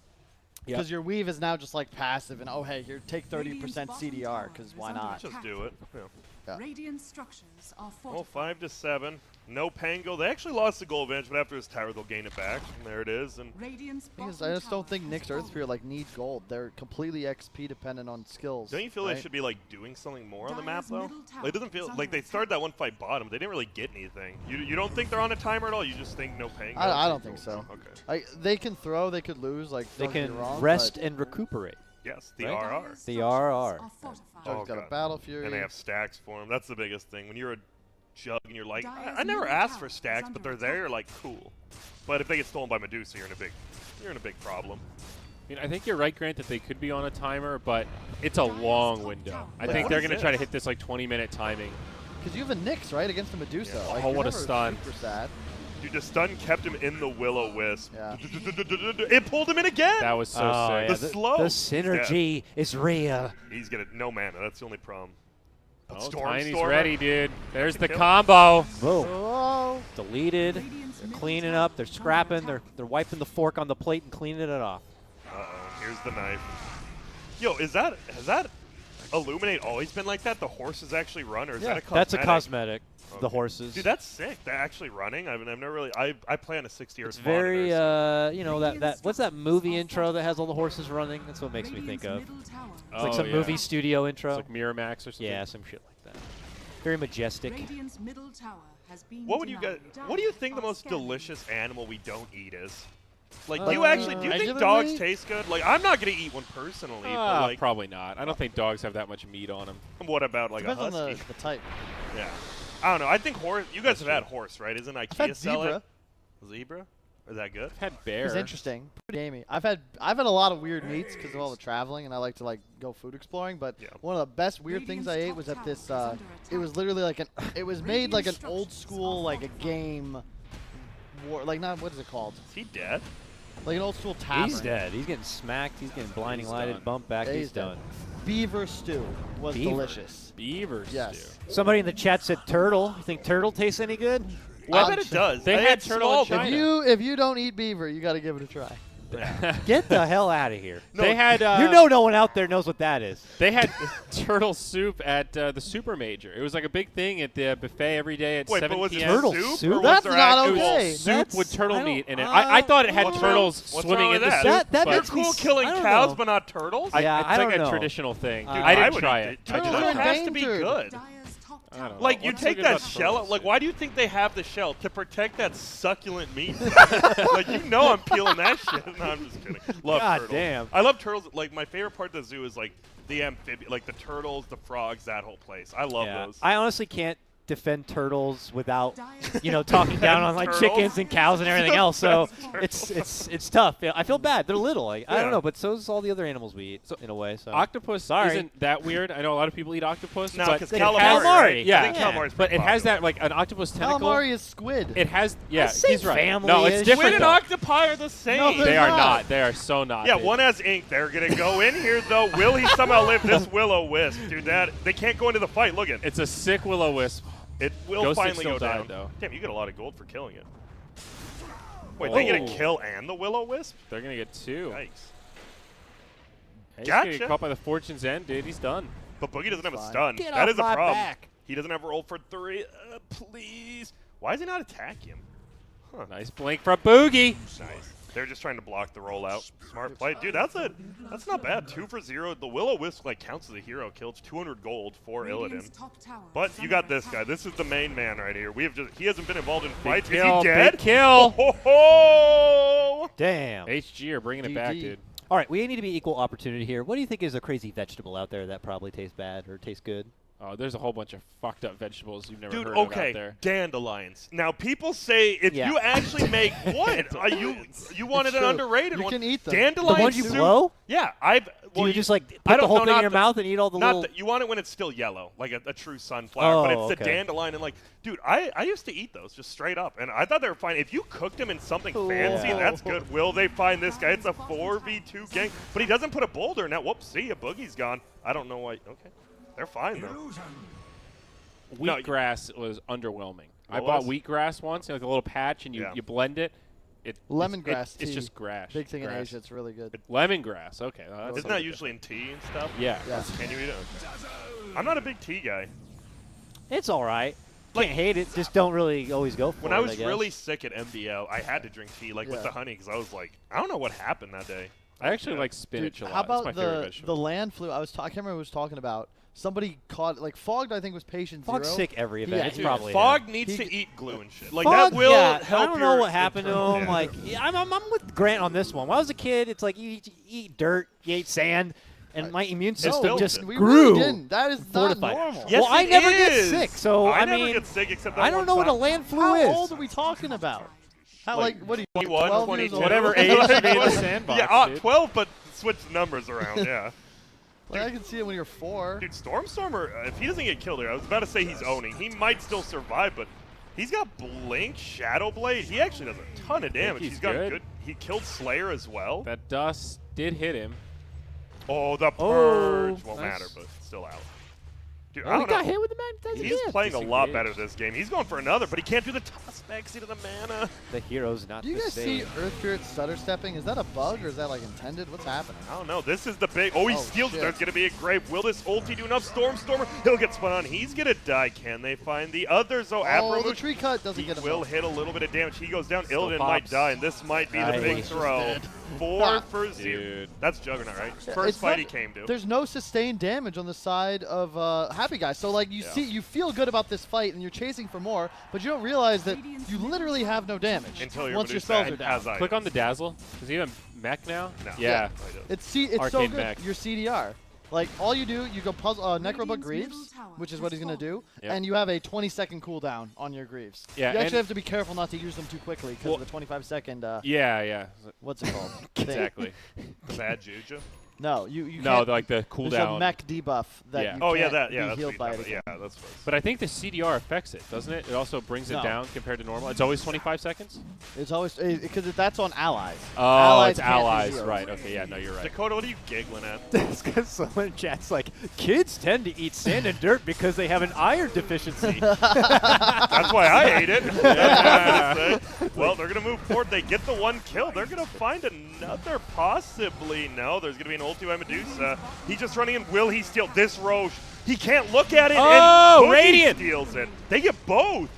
Yep. Because your weave is now just like passive, and oh hey, here take 30% CDR, because why not? Just do it. Yeah. Yeah. Radiant structures are Oh, fortified. 5-7. NoPango. They actually lost the goal advantage, but after this tower, they'll gain it back. And there it is. And Radiant's Thing is, bottom I just don't tower think has Nyx Earth fallen. Sphere like need gold. They're completely XP dependent on skills. don't you feel right? they should be like doing something more on the map Dire's though? middle tower Like, it doesn't feel is like they under started that one fight bottom. They didn't really get anything. You don't think they're on a timer at all? You just think NoPango? I don't think so. Okay. They can throw, they could lose. Like They don't get can me wrong, rest but and recuperate. Yes, the Right? RR. Dire's The structures RR. are fortified. Oh, Jug's got a God. Battle Fury. And they have stacks for them. That's the biggest thing. When you're a Jug and you're like, Dire's I never middle asked tower for is stacks, under but they're attack. there. You're like, cool. But if they get stolen by Medusa, you're in a big problem. I mean, I think you're right, Grant, that they could be on a timer, but it's a long window. I Wait, think what they're is going to try to this? hit this like 20-minute timing. Because you have a Nyx, right, against the Medusa. Yeah. Like, Oh, you're what a never stun. Super sad. Dude, the stun kept him in the Will-O-Wisp. Yeah. It pulled him in again. That was so Oh, sick. The slow. The He's synergy is real. He's gonna no mana. That's the only problem. But Oh, Storm Tiny's Stormer. ready, dude. There's a the kill. combo. Whoa. Oh, Deleted. Radiant's They're middle cleaning tower up. They're is under scrapping. attack. They're wiping the fork on the plate and cleaning it off. Here's the knife. Yo, has that Illuminate always been like that? The horses actually run, or is that a cosmetic? That's a cosmetic. The Okay. horses. Dude, that's sick. They're actually running. I've never really. I play on a 60 Hz It's very, monitor, you know, that what's that movie intro that has all the horses running? That's what makes me think of. Radiant's middle tower It's like Oh, some yeah. movie studio intro. It's like Miramax or something. Yeah, some shit like that. Very majestic. Radiant's middle tower has been What would you guys? denied. What do you think the Dire are most scanning. delicious animal we don't eat is? Like, Uh, do you actually do you think dogs regularly? taste good? Like, I'm not gonna eat one personally, but like, Probably not. I don't think dogs have that much meat on them. what about like depends a on husky? the type. Yeah, I don't know. I think horse. You guys That's have had true. horse, right? Isn't I've IKEA had sell zebra. it? Zebra? Is that good? I've had bear. It's interesting. Pretty gamey. I've had a lot of weird meats because of all the traveling, and I like to like go food exploring. But Yeah. one of the best weird things I ate was at this. It was literally like it was made like an old school like a game. Like not what is it called? Is he dead? Like an old school tavern. He's dead. He's getting smacked. He's getting blinding He's lighted, done. bumped back. Yeah, He's he's dead. done. Beaver stew was Beaver? delicious. Beavers. Yes. Somebody in the chat said turtle. You think turtle tastes any good? Well, I bet it does. They I had ate turtle in small China. beef. If you don't eat beaver, you got to give it a try. Get the hell out of here. No, They had. You know no one out there knows what that is. They had turtle soup at the Super Major. It was like a big thing at the buffet every day at Wait, 7 but was it p.m. Turtle soup? soup? Or was That's there not actual- It okay. was soup That's- with turtle I don't- meat in it. I thought it had What's turtles wrong- what's swimming wrong in with the that? soup. That but You're makes cool me- killing I don't cows, know. but not turtles? Yeah, it's I like don't a know. traditional thing. I I didn't would try eat it. it. I just Turtles are It has to be endangered. good. Dire's top I don't tower know. Like, What's you so take good that about shell turtles? Like, why do you think they have the shell? To protect that succulent meat. Like, you know I'm peeling that shit. No, I'm just kidding. Love God turtles. damn. I love turtles. Like, my favorite part of the zoo is, like, the amphibian, like, the turtles, the frogs, that whole place. I love Yeah. those. I honestly can't defend turtles without, Dire's talking down on like Turtles? chickens and cows and everything else. So Turtles. it's tough. Yeah, I feel bad. They're little. Like, I Yeah. don't know, but so's all the other animals we eat in a way. So Octopus Sorry. isn't that weird. I know a lot of people eat octopus. No, but because they calamari. have- Right? Yeah. I think Yeah. calamari's But pretty it has popular. that like an octopus tentacle. Calamari is squid. It has. Yeah, Same he's right. family No, it's ish. different. Squid and though. octopi are the same. No, They they're are not. not. They are so not. Yeah, dude. one has ink. They're gonna go in here though. Will he somehow live this Will-O-Wisp, dude? That they can't go into the fight. Look at It's a sick will-o-wisp. it. Will Ghost finally still go died, down. though. Damn, you get a lot of gold for killing it. Wait, they get a Oh. kill and the Will-O-Wisp? They're gonna get 2. Yikes! Hey, he's Gotcha. gonna get caught by the fortune's end, dude. He's done. But Boogie doesn't have a Fine. stun. Get That off is a my problem. back. He doesn't have a roll for 3. Please. Why does he not attack him? Huh. Nice blink from Boogie. Nice. They're just trying to block the rollout. Smart play, dude. That's not bad. 2 for 0. The Will-O-Wisp like counts as a hero kill. It's 200 gold for Radiant's Illidan. top tower But is you under got this attack. guy. This is the main man right here. He hasn't been involved in Big fights. kill. Is he dead? Big kill. Ho, ho, ho! damn. HG are bringing it back, GG. dude. All right, we need to be equal opportunity here. What do you think is a crazy vegetable out there that probably tastes bad or tastes good? Oh, there's a whole bunch of fucked up vegetables you've never Dude, heard of okay, out there. dandelions. Now people say if Yeah. you actually make what you wanted It's an true. underrated You one. can eat them. Dandelion The ones you soup. blow? Yeah, I've. Do Well, you just like put I the don't whole know, thing in not your the- mouth and eat all the Not little? you want it when it's still yellow, like a true sunflower, but Oh, it's the okay. dandelion. And like, dude, I used to eat those just straight up, and I thought they were fine. If you cooked them in something Ooh. fancy, Yeah. that's good. Will they find this guy? It's a 4v2 gang, but he doesn't put a boulder in that. Whoops, see, a boogie's gone. I don't know why. Okay, they're fine though. No, Wheatgrass was underwhelming. I What bought was? wheatgrass once, like a little patch, and you, Yeah. you blend it. Lemongrass It's tea. just grass. Big thing in grass. Asia. It's really good. Lemongrass. Okay. That's Isn't something that usually in tea and stuff? Yeah. Yeah. Can you eat it? I'm not a big tea guy. It's all right. Like- Can't hate it. Just don't really always go for When it. I was guess. really sick at MBL, I had to drink tea with Yeah. the honey because I was like, I don't know what happened that day. I actually Yeah. like spinach Dude, a lot. how It's my about favorite the vegetable. land flu? I can't remember who was talking about. Somebody caught like Fogged. I think was patient Fog's zero. sick every event. Yeah, it's dude, probably Fog him. needs He- to eat glue and shit. Like Fog, that will yeah, help. I don't know your what happened to internal- him. Yeah. Like, yeah, I'm with Grant on this one. When I was a kid, it's like you eat dirt, you ate sand, and my immune system built just it. We grew. really didn't. That is not fortified. normal. Yes, well, I it never get is. sick, so I I never mean, get sick except that I don't one know what a time. land flu How is. old are we talking about? How Like, like what are you? 21, 12 years 22. old? Whatever age to be in the sandbox, Yeah, dude. 12, but switch the numbers around. Yeah. Like, I can see it when you're 4. Dude, Stormstormer, if he doesn't get killed here, I was about to say he's owning. He might still survive, but he's got Blink, Shadow Blade. He actually does a ton of damage. he's got good. good. He killed Slayer as well. That dust did hit him. Oh, the Oh, Purge won't nice. matter, but still out. Dude, Oh, I he don't got know. hit with the man. He's playing a lot Disengaged. better this game. He's going for another, but he can't do the toss back to the mana. The hero's not Do you the guys see same. Earth Spirit stutter stepping? Is that a bug or is that like intended? What's happening? I don't know. This is the big. Oh, he Oh, steals it. shit. There's going to be a grave. Will this ulti do enough? Stormstormer. He'll get spun on. He's going to die. Can they find the others? Oh, Oh, the Abramuch. tree cut doesn't He get him. will off. hit a little bit of damage. He goes down. Still Illidan might pops. die, and this might be the Nice. big He's throw. dead. 4 for 0. Dude. That's Juggernaut, right? Yeah, First it's fight not- he came to. There's no sustained damage on the side of Happy Guy. So like you Yeah. see, you feel good about this fight and you're chasing for more, but you don't realize that you literally have no damage Until your once your Medusa spells are down. has items. Click on the dazzle. Does he have a mech now? No. Yeah. Oh, he does. It's so Arcane good. mech. Your CDR. Like all you do, you go puzzle Necrobug Radiant's Greaves, middle tower which is has what he's gonna do, Yep. and you have a 20-second cooldown on your Greaves. Yeah, you actually and- have to be careful not to use them too quickly because Well- of the 25-second. Yeah. What's it called? thing. Exactly. Bad Juju. No, you No, can't. like the There's a cooldown. mech debuff that Yeah. you Oh, yeah, can't that. be Yeah, that's healed what by you're it talking again. about. Yeah, that's what. But I think the CDR affects it, doesn't it? It also brings it No. down compared to normal. It's always 25 seconds? It's always because that's on allies. Oh, Allies it's can't do allies. zeros. Right. Okay, yeah, no, you're right. Dakota, what are you giggling at? It's because someone in chat's like, kids tend to eat sand and dirt because they have an iron deficiency. That's why I ate it. That's what I'm gonna say. Well, they're going to move forward. They get the one kill. They're going to find another, possibly. No, there's going to be an ulti by Medusa. He's just running in. Will he steal this Roche? He can't look at it, Oh, and Boogie Radiant! steals it. They get both.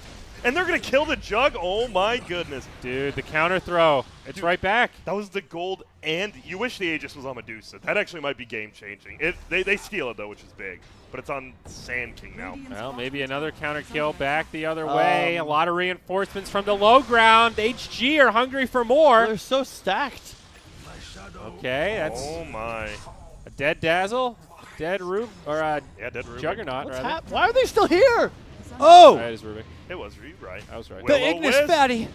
And they're going to kill the Jug. Oh, my goodness. Dude, the counter throw. It's Dude. right back. That was the gold, and you wish the Aegis was on Medusa. That actually might be game-changing. They steal it, though, which is big. But it's on Sand King now. Well, maybe another counter kill back the other way. A lot of reinforcements from the low ground. HG are hungry for more. They're so stacked. Okay, that's Oh, my. a dead Dazzle, dead Rube, or a Yeah, dead Rubik. Juggernaut. What's rather. happening? Why are they still here? Oh, That is Rubik. It was you right. I was right. Will- the Ignis Will-O-Wisp. fatty.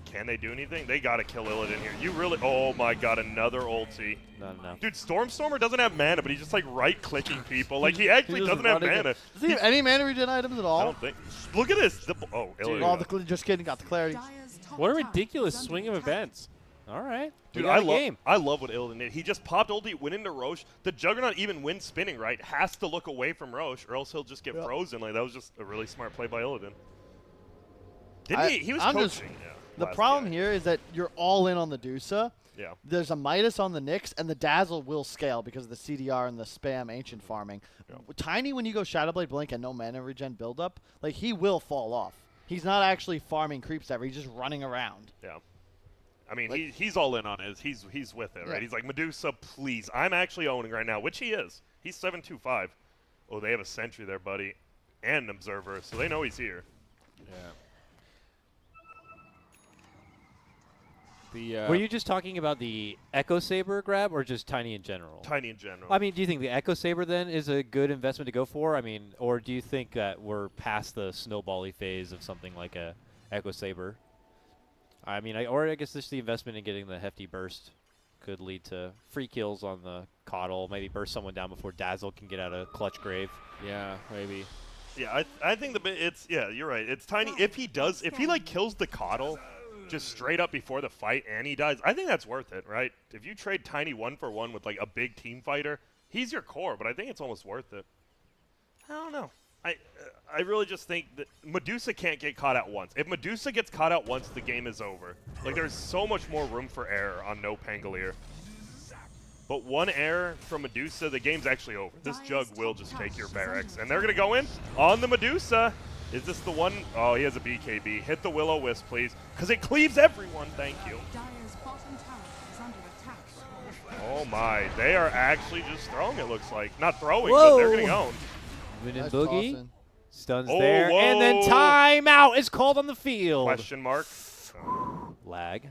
Can they do anything? They got to kill Illidan here. You really... Oh, my God, another ulti. No. Dude, Stormstormer doesn't have mana, but he's just, like, right-clicking people. Like, he actually He doesn't have running mana. it. Does he have any mana regen items at I all? don't think... Look at this. Oh, Illidan. Oh, just kidding. Got the clarity. Dire's top What a tower ridiculous is under swing of attack. events. All right. Dude, We got a game. I love what Illidan did. He just popped ulti, went into Roche. The Juggernaut, even when spinning right, has to look away from Roche, or else he'll just get Yeah. frozen. Like, that was just a really smart play by Illidan. I- He was I'm coaching. just- yeah, The last problem game. here is that you're all in on the Dusa. Yeah. There's a Midas on the Nyx, and the Dazzle will scale because of the CDR and the spam ancient farming. Yeah. Tiny, when you go Shadowblade Blink and no mana regen buildup, like he will fall off. He's not actually farming creeps ever. He's just running around. Yeah. I mean, Like- he's all in on it. He's with it, Yeah. right? He's like, Medusa, please. I'm actually owning right now, which he is. He's 725. Oh, they have a sentry there, buddy, and an observer, so they know he's here. Yeah. The Were you just talking about the Echo Saber grab or just Tiny in general? Tiny in general. I mean, do you think the Echo Saber then is a good investment to go for? I mean, or do you think that we're past the snowbally phase of something like a Echo Saber? I mean, I guess just the investment in getting the hefty burst could lead to free kills on the Coddle, maybe burst someone down before Dazzle can get out of Clutch Grave. Yeah, maybe. Yeah, I think yeah, you're right. It's Tiny. If he like kills the Coddle just straight up before the fight and he dies, I think that's worth it, right? If you trade Tiny 1-for-1 with like a big team fighter, he's your core, but I think it's almost worth it. I don't know. I really just think that Medusa can't get caught out once. If Medusa gets caught out once, the game is over. Like, there's so much more room for error on NoPango here. But one error from Medusa, the game's actually over. This Jug will just take your barracks. And they're going to go in on the Medusa. Is this the one? Oh, he has a BKB. Hit the Will-O-Wisp, please, because it cleaves everyone. Thank you. Dire's bottom tower is under attack. Oh, my. They are actually just throwing, it looks like. Not throwing, Whoa. but they're getting owned. Win and Nice Boogie. tossing. Stuns Oh, there. And then whoa. timeout is called on the field. Question mark. Lag.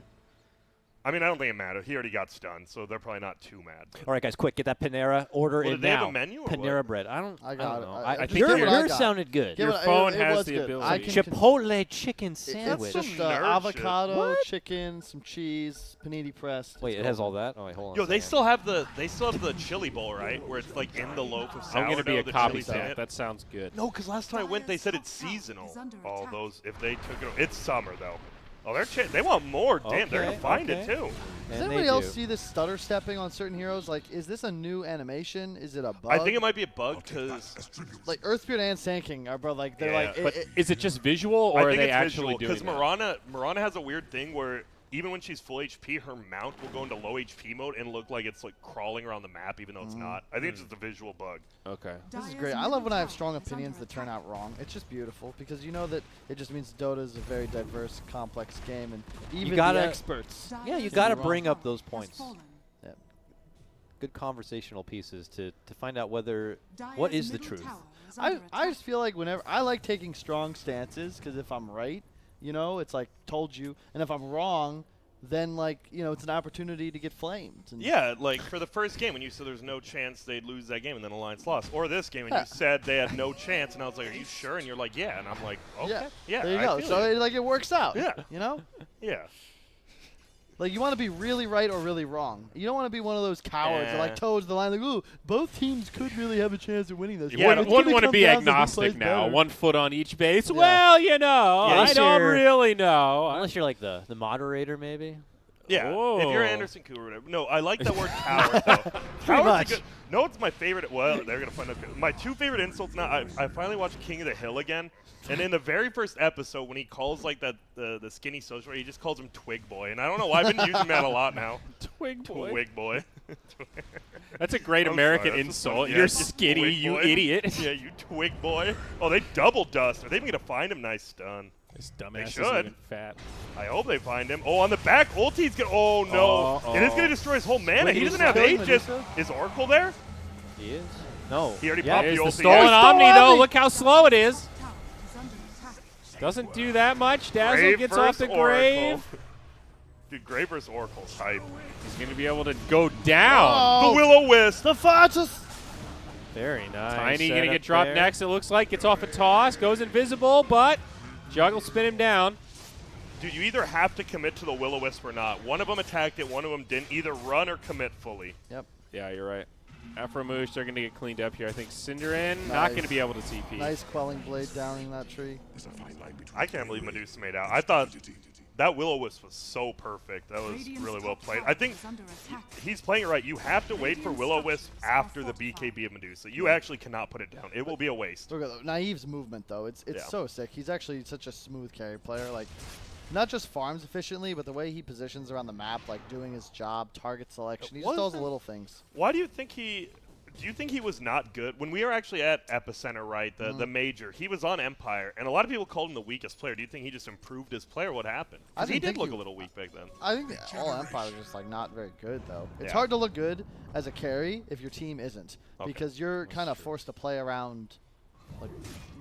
I mean, I don't think it matters. He already got stunned, so they're probably not too mad. All right, guys, quick, get that Panera order Well, in did they have now. a menu or Panera what? bread. I don't I got know. it. I think give it what I yours got. sounded good. Give Your it- phone it has was the good. ability. I can Chipotle chicken It's sandwich. some just nerd shit. avocado, What? chicken, some cheese, panini pressed. Wait, It's it has golden. all that? Oh, wait, hold on. Yo, a they second. still have the chili bowl, right? Where it's like in the loaf of sourdough. I'm going to be a the copy chili's in stamp. it. That sounds good. No, because last time I went, they said it's seasonal. Oh, those, if they took it, it's summer, though. Oh, they want more. Damn, they're going to Okay, find it, okay. too. Does And they anybody else do. see this stutter stepping on certain heroes? Like, is this a new animation? Is it a bug? I think it might be a bug, because Like Earthspirit and Sand King are both like they're Yeah. like. But is it just visual, or I are think they it's actually visual, doing because that? Mirana has a weird thing where even when she's full HP, her mount will go into low HP mode and look like it's like crawling around the map, even though it's not. I think it's just a visual bug. Okay. This is great. I love when I have strong opinions that turn out wrong. It's just beautiful because you know that it just means Dota is a very diverse, complex game, and even gotta- the experts. Yeah, you Dire's got to wrong. bring up those has points. fallen. Good conversational pieces to find out whether Dire's what is the middle truth. tower is under I attack. just feel like whenever I like taking strong stances because if I'm right, you know, it's like told you, and if I'm wrong, then like you know, it's an opportunity to get flamed. And Yeah, like for the first game when you said there's no chance they'd lose that game and then Alliance lost, or this game and Yeah. you said they had no chance, and I was like, "Are you sure?" And you're like, "Yeah," and I'm like, "Okay, yeah, There you I go. feel So you. like it works out. Yeah. You know. yeah." Like, you want to be really right or really wrong. You don't want to be one of those cowards that, like, toes the line, like, ooh, both teams could really have a chance of winning this. You You wanna- It's wouldn't gonna want to come be down to who agnostic plays now. better. 1 foot on each base. Yeah. Well, you know, Yeah, I don't sure. really know. Unless you're like the moderator, maybe. Yeah, if you're Whoa. Anderson Cooper or whatever. No, I like that word coward, though. Coward's much. a good. No, it's my favorite. Well, they're going to find out. My two favorite insults now, I finally watched King of the Hill again. And in the very first episode, when he calls, like, the skinny social, he just calls him Twig Boy. And I don't know why I've been using that a lot now. Twig boy. Twig Boy. That's a great I'm American sorry, that's just insult. funny. Yeah, You're you skinny, twig you boy. idiot. Yeah, you Twig Boy. Oh, they double dust. Are they even going to find him? Nice stun. This dumbass isn't should. even fat. I hope they find him. Oh, on the back, ulti's going to... Oh, no. It is going to destroy his whole mana. Wait, He he's doesn't have killing Aegis. Medusa? Is Oracle there? He is. No. He already yeah. popped There's the the ulti. stolen Yeah, Omni, stolen though. Omni. Look how slow it is. Tower is under attack. Doesn't do that much. Dazzle Grave gets off the versus Oracle. grave. Dude, Grave versus Oracle's hype. He's going to be able to go down. Oh, The Will-O-Wisp. the Fortress. Very nice. Tiny going to setup get dropped there. next, it looks like. Gets off a toss. Goes invisible, but Juggle spin him down. Dude, you either have to commit to the Will-O-Wisp or not. One of them attacked it, one of them didn't. Either run or commit fully. Yep. Yeah, you're right. Afromoosh, they're going to get cleaned up here. I think Cinderin, not Nice. going to be able to TP. Nice quelling blade downing that tree. I can't believe Medusa made out. I thought that Will-O-Wisp was so perfect. That was Radiant's really well top played. tower I think is under attack. he's playing it right. You have to wait for Will-O-Wisp after the BKB of Medusa. You actually cannot put it down. It will be a waste. Look at Naive's movement though. It's Yeah. so sick. He's actually such a smooth carry player. Like, not just farms efficiently, but the way he positions around the map, like doing his job, target selection. He just does the little things. Why do you think he... Do you think he was not good? When we were actually at Epicenter, right, the major, he was on Empire, and a lot of people called him the weakest player. Do you think he just improved his player? What happened? I 'Cause he didn't did think look he- a little weak back then. I think that all Empire is just like not very good though. It's Yeah. hard to look good as a carry if your team isn't, Okay. because you're kind of forced to play around like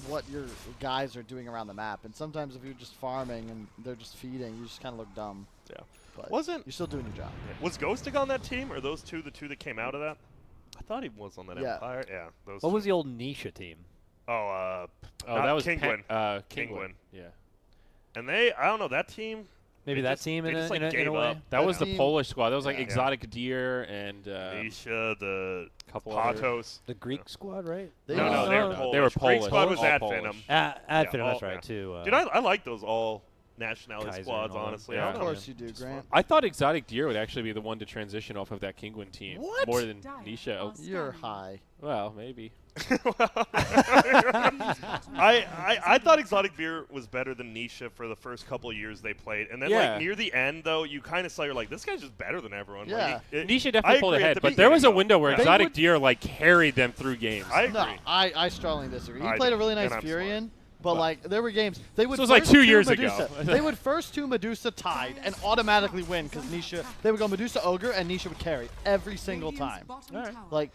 what your guys are doing around the map. And sometimes if you're just farming and they're just feeding, you just kind of look dumb. Yeah. But Wasn't... you're still doing your job. Was Ghostic on that team, or those two the two that came out of that? I thought he was on that Yeah. Empire. Yeah, those What two. was the old Nisha team? Oh, Oh, not that was Kingwin. Kingwin. Yeah. And they, I don't know, that team... Maybe They that just- team they in just, a, like, in a, in gave a way. up. That was the team- Polish squad. That was like Yeah. Exotic Deer and Nisha, the couple other. Patos. The Greek squad, right? They No, were they were Polish. Polish. They were Greek Polish. squad was All at Polish. Venom. Ad Yeah, Venom, that's all- right, yeah. too. Dude, I like those all. nationality Kaiser squads, and all them. honestly. Yeah. I don't Of know. course you do, Grant. I thought Exotic Deer would actually be the one to transition off of that Kingwin team. What? More than Nisha. Oh, You're high. well, maybe. I thought Exotic Beer was better than Nisha for the first couple of years they played, and then Yeah. like near the end though, you kind of saw you're like, this guy's just better than everyone. Yeah. Like, Nisha I definitely pulled agree at ahead, the but there was a beginning, window where though. They Exotic would- Deer like carried them through games. I agree. No, I strongly disagree. He I played do, a really nice and I'm Furion, but like there were games they would. So it was like first 2 two years Medusa, ago. they would first two Medusa tied and automatically win because Nisha. They would go Medusa Ogre and Nisha would carry every single time. Alright. Like,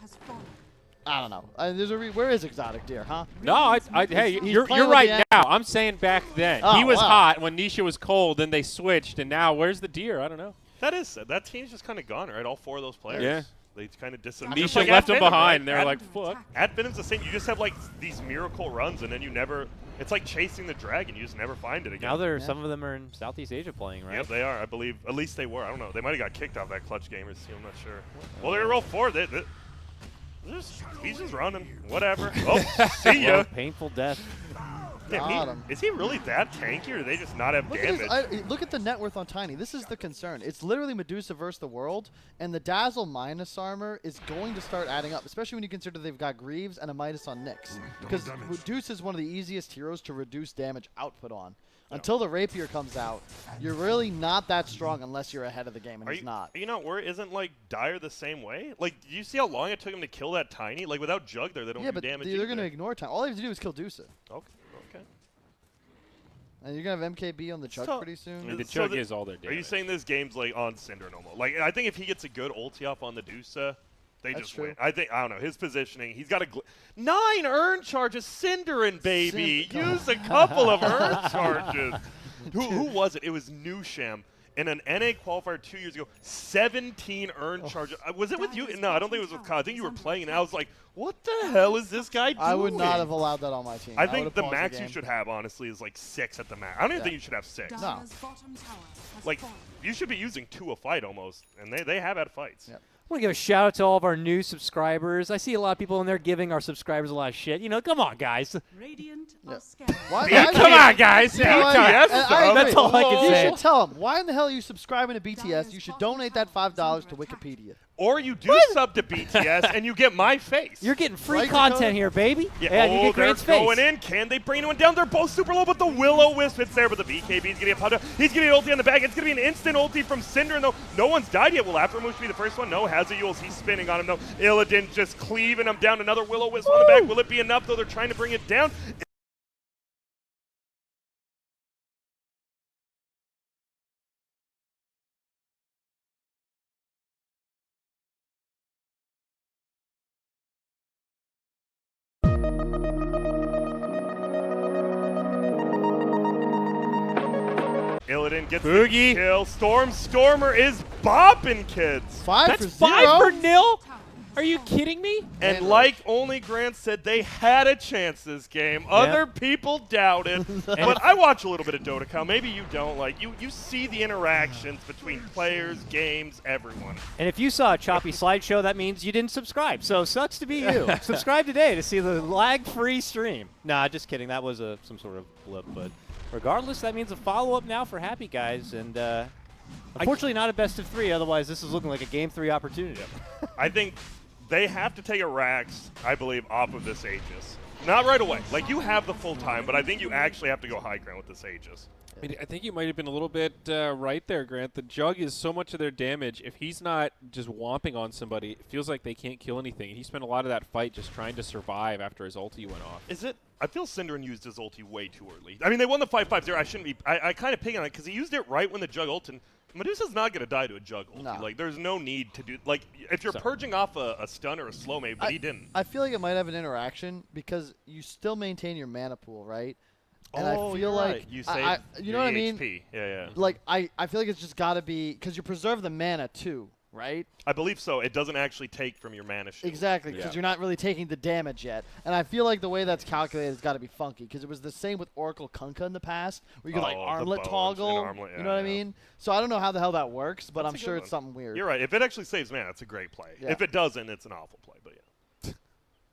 I don't know. Where is Exotic Deer, huh? No, hey, He's you're playing with right the now. I'm saying back then. Oh, he was wow. hot when Nisha was cold, then they switched, and now where's the Deer? I don't know. That is sad. That team's just kind of gone, right? All four of those players. Yeah. They kind of Nisha disappeared. left them behind. They're like, fuck. At Venom's the same. You just have like these miracle runs, and then you never. It's like chasing the dragon. You just never find it again. Now Yeah. some of them are in Southeast Asia playing, right? Yep, they are. I believe. At least they were. I don't know. They might have got kicked off that Clutch Gamers team. I'm not sure. Well, they're roll four. He's just running. Whatever. Oh, see ya. Well, painful death. Damn, Got him. is he really that tanky, or do they just not have Look at, damage? look at the net worth on Tiny. This is the concern. It's literally Medusa versus the world, and the Dazzle minus armor is going to start adding up, especially when you consider they've got Greaves and a Midas on Nyx. Because Medusa is one of the easiest heroes to reduce damage output on. Until the Rapier comes out, you're really not that strong unless you're ahead of the game, and Are he's you, not. you know, where isn't like Dire the same way? Like, do you see how long it took him to kill that Tiny? Like, without Jug there, they don't Yeah, do but damage. they're going to either. ignore time. All they have to do is kill Dusa. Okay. Okay. And you're going to have MKB on the Chug So- pretty soon. I mean, the So Chug the- is all their damage. Are you saying this game's like on Cinder normal? Like, I think if he gets a good ulti off on the Dusa, they That's just true. win. I don't know, his positioning. He's got a 9 urn charges, Cinderin, baby. Use a couple of urn charges. Who was it? It was Nusham. In an NA qualifier 2 years ago, 17 urn charges. Was it with you? No, I don't think it was with Kyle. I think you were playing, and I was like, what the hell is this guy doing? I would not have allowed that on my team. I would've think the paused max game. you should have, honestly, is like 6 at the max. I don't even Yeah. think you should have 6. No. Like, you should be using 2 a fight almost, and they have had fights. Yep. I want to give a shout out to all of our new subscribers. I see a lot of people in there giving our subscribers a lot of shit. You know, come on, guys. Radiant Yeah. are scared. Why, Yeah, why- Come on, guys. You know what? BTS And I sub. agree. That's all I can You say. should tell them, why in the hell are you subscribing to BTS? You should donate that $5 to Wikipedia. Or you do sub to BTS and you get my face. You're getting free Right, content Dakota? here, baby. yeah, you oh, get they're Grant's face. going in. Can they bring anyone down? They're both super low, but the Will-O-Wisp hits there, but the BKB's getting a pound down. He's getting an ulti on the back. It's going to be an instant ulti from Cinder, and though no one's died yet. Will Aftermoon be the first one? No, Hazayules, he's spinning on him, though. Illidan just cleaving him down. Another Will-O-Wisp on the back. Will it be enough, though? They're trying to bring it down. Illidan gets Boogie. the kill. Stormer is bopping, kids. 5 That's for 5 for 0? nil? Are you kidding me? And Man, like only Grant said, they had a chance this game. Other people doubted. But I watch a little bit of Dota Cow. Maybe you don't. Like you see the interactions between players, games, everyone. And if you saw a choppy slideshow, that means you didn't subscribe. So sucks to be you. Subscribe today to see the lag-free stream. Nah, just kidding. That was some sort of blip. But regardless, that means a follow-up now for Happy Guys. And unfortunately, not a best of 3. Otherwise, this is looking like a Game 3 opportunity. I think they have to take a Rax, I believe, off of this Aegis. Not right away. Like, you have the full time, but I think you actually have to go high ground with this Aegis. I think you might have been a little bit right there, Grant. The Jug is so much of their damage. If he's not just whomping on somebody, it feels like they can't kill anything. He spent a lot of that fight just trying to survive after his ulti went off. Is it? I feel Cinderin used his ulti way too early. I mean, they won the 5-5-0. I shouldn't be. I kind of pig on it because he used it right when the Jug ult. And Medusa's not going to die to a Jug ulti. No. Like, there's no need to do. Like, if you're purging off a stun or a slow maybe, but he didn't. I feel like it might have an interaction because you still maintain your mana pool, right? And I feel you're like right. You I, save you know what I mean? HP. Yeah, yeah. Like I feel like it's just got to be because you preserve the mana too, right? I believe so. It doesn't actually take from your mana shield. Exactly, because Yeah. you're not really taking the damage yet. And I feel like the way that's calculated has got to be funky because it was the same with Oracle Kunkka in the past, where you could like Oh, the armlet bones and toggle. armlet, You know what I yeah, yeah. mean? So I don't know how the hell that works, but That's I'm a sure good it's one. something weird. You're right. If it actually saves mana, it's a great play. Yeah. If it doesn't, it's an awful play. But yeah.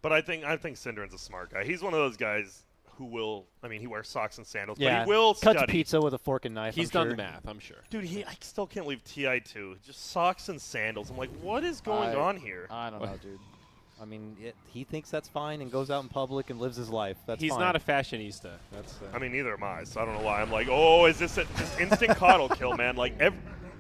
But I think Cinderin's a smart guy. He's one of those guys who will. I mean, he wears socks and sandals, Yeah, but he will cuts study. pizza with a fork and knife. He's I'm done sure. the math, I'm sure. Dude, I still can't leave TI2. Just socks and sandals. I'm like, what is going I- on here? I don't know, dude. I mean, he thinks that's fine and goes out in public and lives his life. That's He's fine. not a fashionista. That's. I mean, neither am I, so I don't know why. I'm like, oh, is this just instant Coddle kill, man? Like,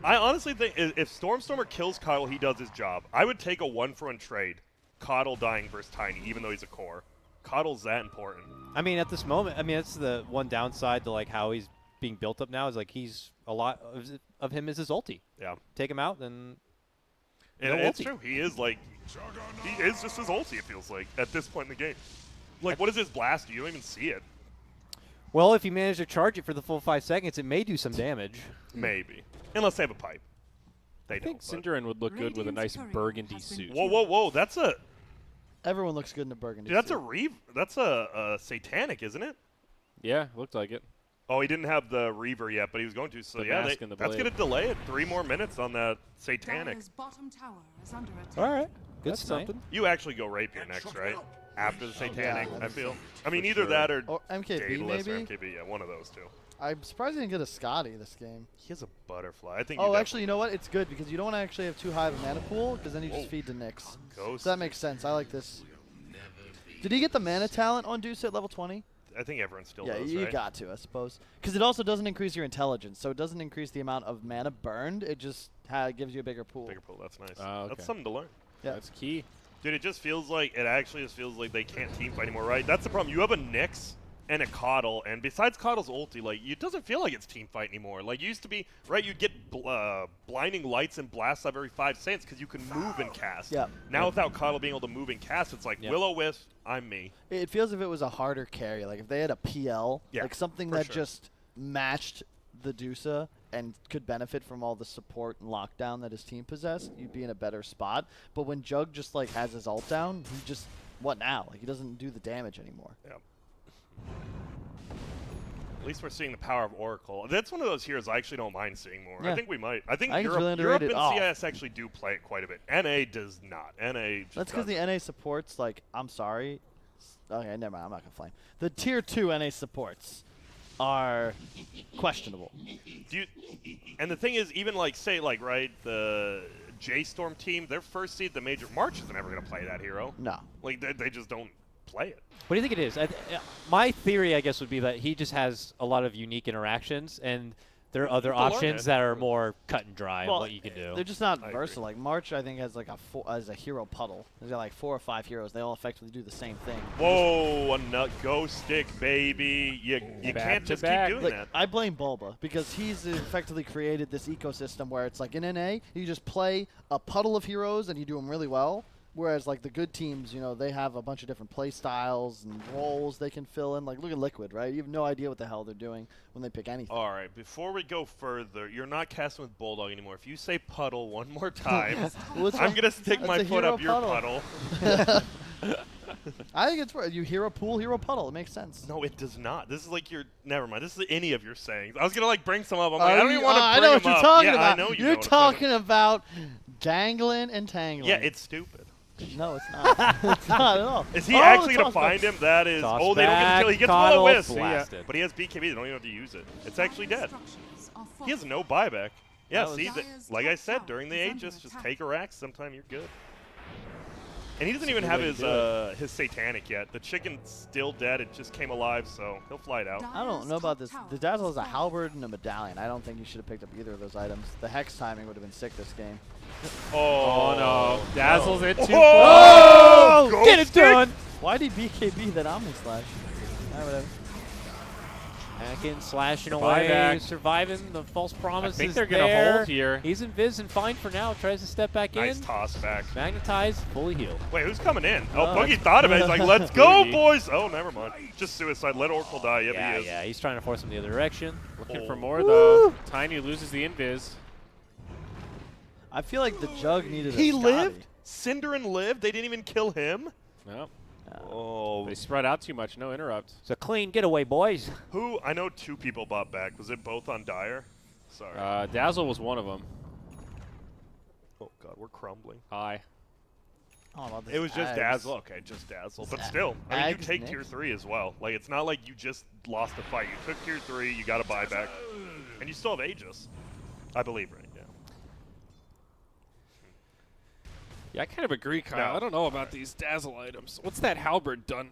I honestly think if Stormstormer kills Coddle, he does his job. I would take a 1-for-1 trade. Coddle dying versus Tiny, even though he's a core. Coddle's that important. I mean, at this moment, I mean, that's the one downside to like how he's being built up now is like he's a lot of him is his ulti. Yeah. Take him out, then And no it's ulti. true. He is just his ulti, it feels like, at this point in the game. Like, what is his blast? You don't even see it. Well, if you manage to charge it for the full 5 seconds, it may do some damage. Maybe. Unless they have a pipe. They I think don't. Cinderin would look good with a nice Radiant's courier burgundy has been suit. Whoa, whoa, whoa. That's a Everyone looks good in a burgundy. dude, that's suit. that's a satanic, isn't it? Yeah, looked like it. Oh, he didn't have the Reaver yet, but he was going to. So The yeah, mask and the that's blade. going to delay it 3 more minutes on that satanic. Dire's bottom tower is under attack. All right, good That's snipe. something. You actually go Rapier next, right? After the satanic, yeah. I feel. I mean, For either sure. that or Or MKB Daedalus or maybe. MKB. Yeah, one of those two. I'm surprised he didn't get a Scotty this game. He has a butterfly. I think. Oh, actually, you know what? It's good because you don't want to actually have too high of a mana pool because then you just Whoa. feed the Nyx. Ghost. So that makes sense. I like this. Did he get the mana talent on Deuce at level 20? I think everyone still Yeah, does, you right? got to, I suppose. Because it also doesn't increase your intelligence, so it doesn't increase the amount of mana burned. It just gives you a bigger pool. Bigger pool. That's nice. Oh, okay. That's something to learn. Yeah. That's key. Dude, it just feels like they can't team fight anymore, right? That's the problem. You have a Nyx and a Coddle, and besides Coddle's ulti, like, it doesn't feel like it's team fight anymore. Like, you used to be, right? You'd get blinding lights and blasts up every 5 seconds because you can move and cast. Yeah. Now without Coddle being able to move and cast, it's like Yep. Will-O-Wisp, I'm me. It feels if it was a harder carry, like if they had a PL, Yeah, like something for that sure. just matched the Dusa and could benefit from all the support and lockdown that his team possessed, you'd be in a better spot. But when Jug just like has his ult down, he just what now? Like he doesn't do the damage anymore. Yeah. At least we're seeing the power of Oracle. That's one of those heroes I actually don't mind seeing more. I Yeah. think we might. I think I think it's Europe, really Europe underrated. and Oh. CIS actually do play it quite a bit. NA does not. NA just That's because the doesn't. NA supports like I'm sorry. Okay, never mind. I'm not gonna flame. The tier 2 NA supports are questionable. Do you, and the thing is, even like say like right the J Storm team, their first seed, the major March is never gonna play that hero. No. Like they just don't play it. What do you think it is? My theory, I guess, would be that he just has a lot of unique interactions, and there are other You can learn options it. that are more cut and dry Well, on what you can do. They're just not I agree. versatile. Like March, I think has like as a hero puddle. There's got like 4 or 5 heroes. They all effectively do the same thing. Whoa, a nut ghost stick, baby. You Back can't to just back. keep doing Like, that. I blame Bulba because he's effectively created this ecosystem where it's like in NA, you just play a puddle of heroes and you do them really well. Whereas like the good teams, you know, they have a bunch of different play styles and roles they can fill in. Like look at Liquid, right? You have no idea what the hell they're doing when they pick anything. All right, before we go further, you're not casting with Bulldog anymore. If you say puddle one more time, Well, it's I'm a- gonna stick that's my a foot hero up your puddle. puddle. I think it's where you hero pool, hero puddle. It makes sense. No, it does not. This is like your. Never mind. This is any of your sayings. I was gonna like bring some up. I'm like, I Are don't even you- want to I bring know what them you're up. talking Yeah, about. I know you You're know what I'm talking about jangling and tangling. Yeah, it's stupid. No, it's not. It's not at all. Is he Oh, actually the gonna toss back. find him? That is. Toss Oh, they don't get to back, kill. He gets Coddle, Will-O-Wisp. blasted. But he has BKB. They don't even have to use it. It's actually dead. Structures are He has fortified. no buyback. Yeah, That see, was- like I said, Dire's during the top tower is Aegis, under just attack. take a rack. Sometime you're good. And he doesn't That's a even good have way to his satanic yet. The chicken's still dead. It just came alive, so he'll fly it out. I don't know about this. The Dazzle has a halberd and a medallion. I don't think you should have picked up either of those items. The Hex timing would have been sick this game. Oh, no. Dazzle's it too Oh! close. Get it done! Why did BKB that Omni Slash? Whatever. Hacking, slashing The away, buyback. surviving the false I promises think they're going to there. hold here. He's invis and fine for now. Tries to step back Nice in. toss back. Magnetized, fully healed. Wait, who's coming in? Oh, Uh, Boogie thought of it. He's like, let's go, Boogie. boys. Oh, never mind. Just suicide. Let Oracle die. Yep, Yeah, he is. yeah. He's trying to force him the other direction. Looking Oh. for more, though. Tiny loses the invis. I feel like the Jug needed a He Scotty. lived? Cinderin lived? They didn't even kill him? No. Oh. They spread out too much. No interrupt. It's a clean getaway, boys. Who? I know 2 people bought back. Was it both on Dire? Sorry. Dazzle was one of them. Oh, God, we're crumbling. Hi. Oh, about this It was just Ags. Dazzle. Okay, just Dazzle. But still, I mean, you Ags take Nick. tier 3 as well. Like, it's not like you just lost a fight. You took tier 3, you got a buyback, and you still have Aegis. I believe, right? Yeah. Yeah, I kind of agree, Kyle. No. I don't know about these Dazzle items. What's that halberd done?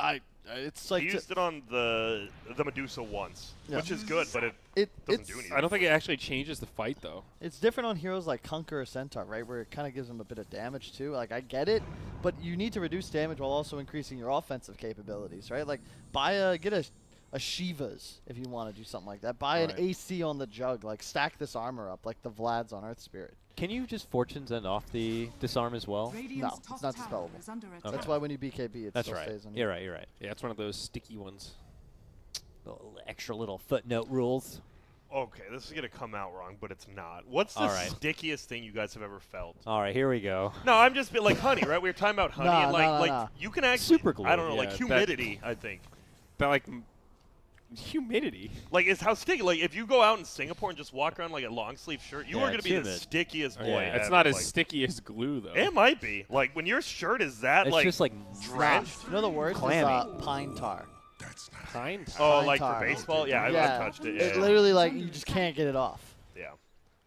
It's He like used it on the Medusa once, Yeah. which is good, but it doesn't it's do anything. I don't think it actually changes the fight, though. it's different on heroes like Conqueror or Centaur, right? Where it kind of gives them a bit of damage too. Like I get it, but you need to reduce damage while also increasing your offensive capabilities, right? Like get a Shiva's if you want to do something like that. Buy an Right. AC on the Jug. Like stack this armor up like the Vlad's on Earth Spirit. Can you just fortune send off the disarm as well? Radiant's it's top not tower dispellable. is under attack. Okay. That's why when you BKB, it That's still right. stays on you. You're right. You're right. Yeah, it's one of those sticky ones. Extra little footnote rules. Okay, this is going to come out wrong, but it's not. What's the All right. stickiest thing you guys have ever felt? All right, here we go. No, I'm just like honey, right? We were talking about honey, Nah, and like nah, like nah. you can actually Super glue, I don't know, yeah, like that- humidity. I think That, like, humidity. like it's how sticky. Like if you go out in Singapore and just walk around like a long sleeve shirt, you Yeah, are going to it's be the humid. stickiest boy. Yeah, it's ever, not as like, sticky as glue, though. It might be like when your shirt is that It's like just like drenched. You know the worst Clammy. is pine tar. Pine Oh, Pine like tar. for baseball? Yeah, I've touched it. It Yeah, literally like you just can't get it off. yeah.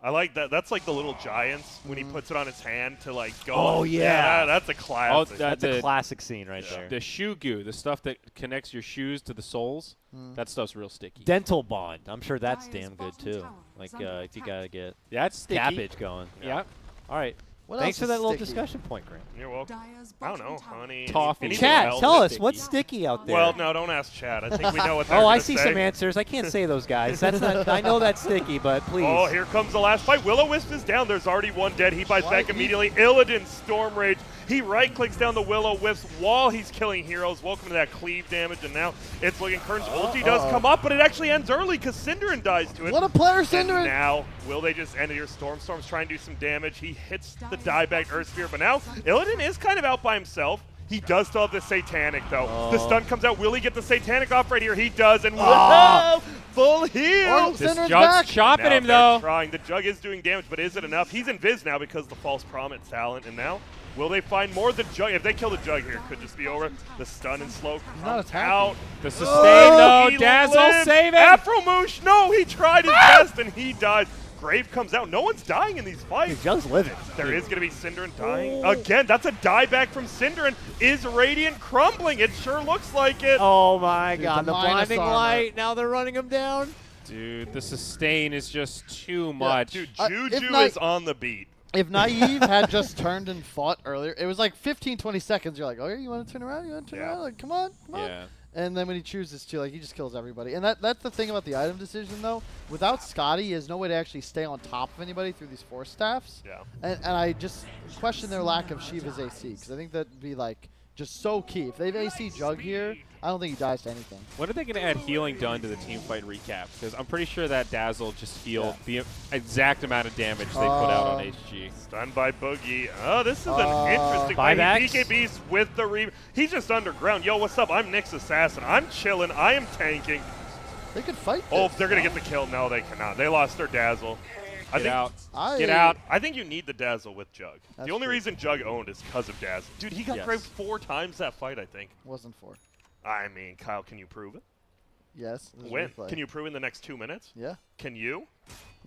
I like that. That's like the little giants when he puts it on his hand to like go. Oh, yeah. that's a classic. That's The- a classic scene right Yeah. there. The shoe goo, the stuff that connects your shoes to the soles, that stuff's real sticky. Dental bond. I'm sure that's Dyer's damn good bottom too. tower Like is under if you attack. gotta get Yeah, it's sticky. cabbage going. Yeah. All right. What Thanks for else that is little sticky? discussion point, Grant. You're welcome. Dyer's I don't bottom know, tower honey. Toffee. anything Chat, else tell us sticky. what's sticky out there. Well, no, don't ask Chad. I think we know what they're Oh, I gonna see say. some answers. I can't say those guys. That's not. I know that's sticky, but please. Oh, here comes the last fight. Will-O-Wisp is down. There's already one dead. He bites back immediately. Illidan, Storm Rage. He right-clicks down the Will-O-Wisp while he's killing heroes. Welcome to that cleave damage. And now it's looking. Kern's ulti does come up, but it actually ends early because Synderin dies to it. What a player, And Synderen! now, will they just end it here? Storm's trying to do some damage. He hits the dieback Earth Sphere, but now Illidan is kind of out by himself. He does still have the Satanic, though. The stun comes out. Will he get the Satanic off right here? He does, and whoa! Full heal! This Synderen's Jug's back. chopping Now him, they're though. trying. The Jug is doing damage, but is it enough? He's invis now because of the false promise talent, and now will they find more? The Jug, if they kill the Jug here, it could just be over. The stun and slow not comes attacking. out. The sustain, though. He Dazzle, lives. save it. Afromoosh, no, he tried his best, and he dies. Grave comes out. No one's dying in these fights. Jug's living. There is going to be Synderin dying. Again, that's a dieback from Synderin. Is Radiant crumbling? It sure looks like it. Oh my Dude, God! the The minus blinding armor. light. Now they're running him down. Dude, the sustain is just too much. Dude, if Juju not- is on the beat. If Naive had just turned and fought earlier, it was like 15, 20 seconds. You're like, okay, you want to turn around? You want to turn Yeah. around? Like, come on, come on. Yeah. And then when he chooses to, like, he just kills everybody. And that's the thing about the item decision, though. Without Scotty, he has no way to actually stay on top of anybody through these force staffs. Yeah. And I just question their lack of Shiva's AC, because I think that'd be, like, just so key. If they have AC Jug here, I don't think he dies to anything. When are they going to add healing done to the team fight recap? Because I'm pretty sure that Dazzle just healed the exact amount of damage they put out on HG. Stunned by Boogie. Oh, this is an interesting fight. buybacks? BKB's with the re. He's just underground. Yo, what's up? I'm Nick's assassin. I'm chilling. I am tanking. They could fight Oh, this. they're going to get the kill. No, they cannot. They lost their Dazzle. Get out. Get out. I think you need the Dazzle with Jug. That's the only true. reason Jug owned is because of Dazzle. Dude, he got Yes. graved 4 times that fight, I think. Wasn't for. I mean, Kyle, can you prove it? Yes. this is When? replay. Can you prove in the next 2 minutes? Yeah. Can you?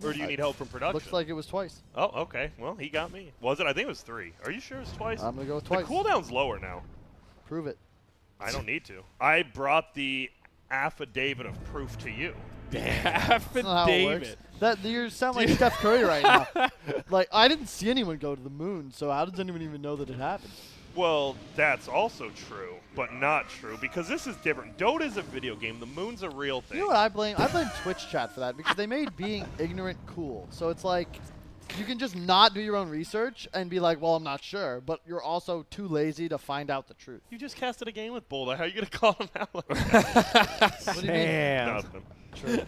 Or do you need help from production? Looks like it was twice. Oh, okay. Well, he got me. Was it? I think it was 3. Are you sure it's twice? I'm going to go with the twice. cooldown's lower now. Prove it. I don't need to. I brought the affidavit of proof to you. That's not how it works. You sound like Steph Curry right now. Like, I didn't see anyone go to the moon, so how does anyone even know that it happened? Well, that's also true, but not true, because this is different. Dota's a video game. The moon's a real thing. You know what I blame? I blame Twitch chat for that, because they made being ignorant cool. So it's like, you can just not do your own research and be like, well, I'm not sure, but you're also too lazy to find out the truth. You just casted a game with Boulder. How are you going to call him out like that? What do you mean? Damn. Nothing. True.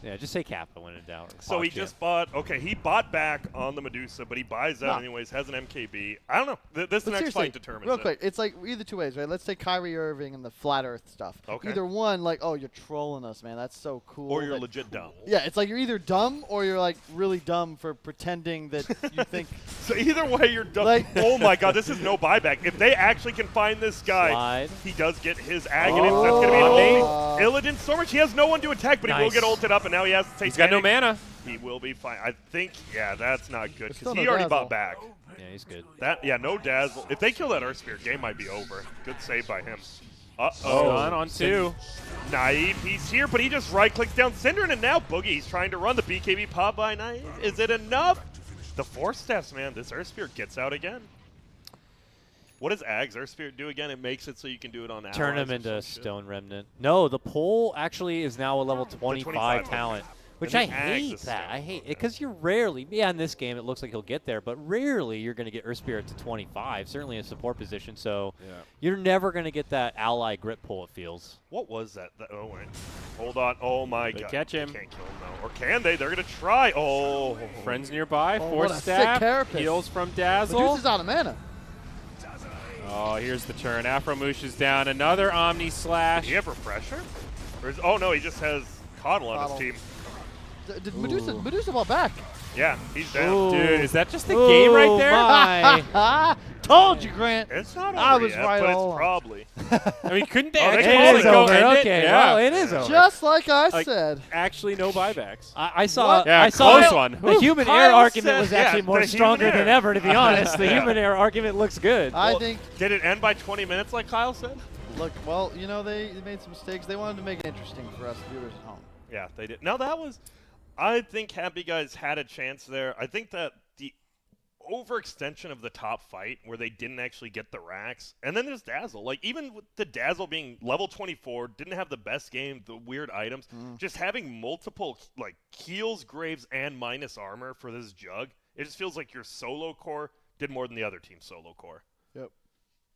Yeah, just say Kappa when in doubt. So he just bought. Okay, he bought back on the Medusa, but he buys out Nah. anyways. Has an MKB. I don't know. This But next seriously, fight determines real it. quick, it's like either two ways, right? Let's take Kyrie Irving and the flat Earth stuff. Okay. Either one, like, oh, you're trolling us, man. That's so cool. Or you're that- legit dumb. Yeah, it's like you're either dumb or you're like really dumb for pretending that you think. So either way, you're dumb. Like- Oh my God, this is no buyback. If they actually can find this guy, Slide. he does get his Aghanim. That's going to be an ult. Illidan Stormwitch. He has no one to attack, but he will Nice. get ulted up, and now he has to take. He's got no mana. He will be fine. I think. Yeah, that's not good Still because no he already dazzle. bought back. Yeah, he's good. That no dazzle. If they kill that Earth Spirit, game might be over. Good save by him. Oh, on 2. Naive, he's here, but he just right-clicks down Synderen, and now Boogie. He's trying to run the BKB pop by Naive. Is it enough? The Force Staffs, man. This Earth Spirit gets out again. What does Ag's Earth Spirit do again? It makes it so you can do it on allies. Turn him or into some shit. Stone Remnant. No, the pole actually is now a level 25 25. talent, which And I the Ag's hate is that. stone. I hate it because you're rarely, in this game it looks like he'll get there, but rarely you're going to get Earth Spirit to 25, certainly in support position, so you're never going to get that ally grip pull, it feels. What was that? Oh, wait. Hold on. Oh, my They God. catch him. They can't kill him, though. Or can they? They're going to try. Oh. Friends nearby. Oh, Force what a sick staff. carapace. Heals from Dazzle. Medusa's out of mana. Oh, here's the turn. Afromoosh is down. Another Omni Slash. Did he have Refresher? Or is, oh, no, he just has Coddle on his Coddle. team. Did Medusa ball back? Yeah, he's down. Ooh. Dude, is that just the game right there? My. Told you, Grant. It's not over I was yet, right but all it's along. probably. I mean, couldn't they Oh, they actually called It is go over. end Okay, it? well, Yeah. it is over. Just like I Like, said. Actually, no buybacks. I saw. Yeah, I saw close the- one. The Whew. human Kyle air argument said- was yeah, actually more the stronger human than air. ever, to be honest. The Yeah. human air argument looks good. I Well, think. Did it end by 20 minutes like Kyle said? Look, well, you know, they made some mistakes. They wanted to make it interesting for us viewers at home. Yeah, they did. Now that was, I think Happy Guys had a chance there. I think that the overextension of the top fight where they didn't actually get the racks, and then there's Dazzle. Like even with the Dazzle being level 24, didn't have the best game, the weird items, just having multiple like heals, graves, and minus armor for this Jug. It just feels like your solo core did more than the other team's solo core. Yep.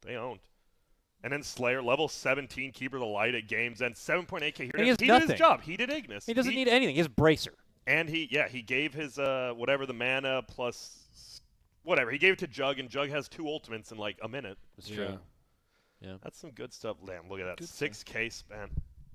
They owned. And then Slayer, level 17, Keeper of the Light at games, and 7.8k here. And he has He did his nothing. job. He did Ignis. He doesn't need anything. He has Bracer. And he gave his whatever the mana plus whatever. He gave it to Jug, and Jug has 2 ultimates in like a minute. That's true. Yeah. That's some good stuff. Damn, look at that. 6k span.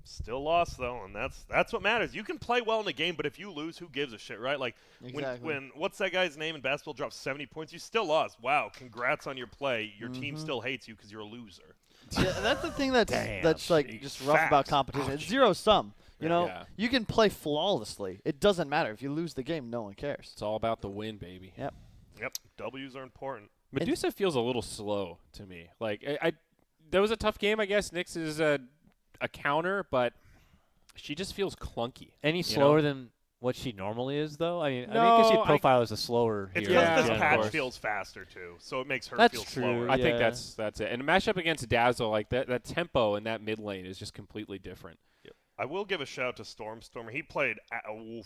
Still lost though, and that's what matters. You can play well in the game, but if you lose, who gives a shit, right? Like Exactly. when what's that guy's name in basketball drops 70 points, you still lost. Wow, congrats on your play. Your team still hates you because you're a loser. Yeah, that's the thing that's Damn, like jeez. just rough about Facts. competition. Ouch. It's zero sum. You know, Yeah. you can play flawlessly. It doesn't matter if you lose the game. No one cares. It's all about the win, baby. Yep. Yep, W's are important. Medusa feels a little slow to me. Like I that was a tough game, I guess. Nyx is a counter, but she just feels clunky. Any you slower know? than what she normally is, though? I mean, I think No, because she I- profile as a slower It's hero. because Yeah, this of patch course. feels faster too, so it makes her That's feel true. slower. I think Yeah. that's it. And a matchup against Dazzle, like that tempo in that mid lane is just completely different. I will give a shout to Stormer. He played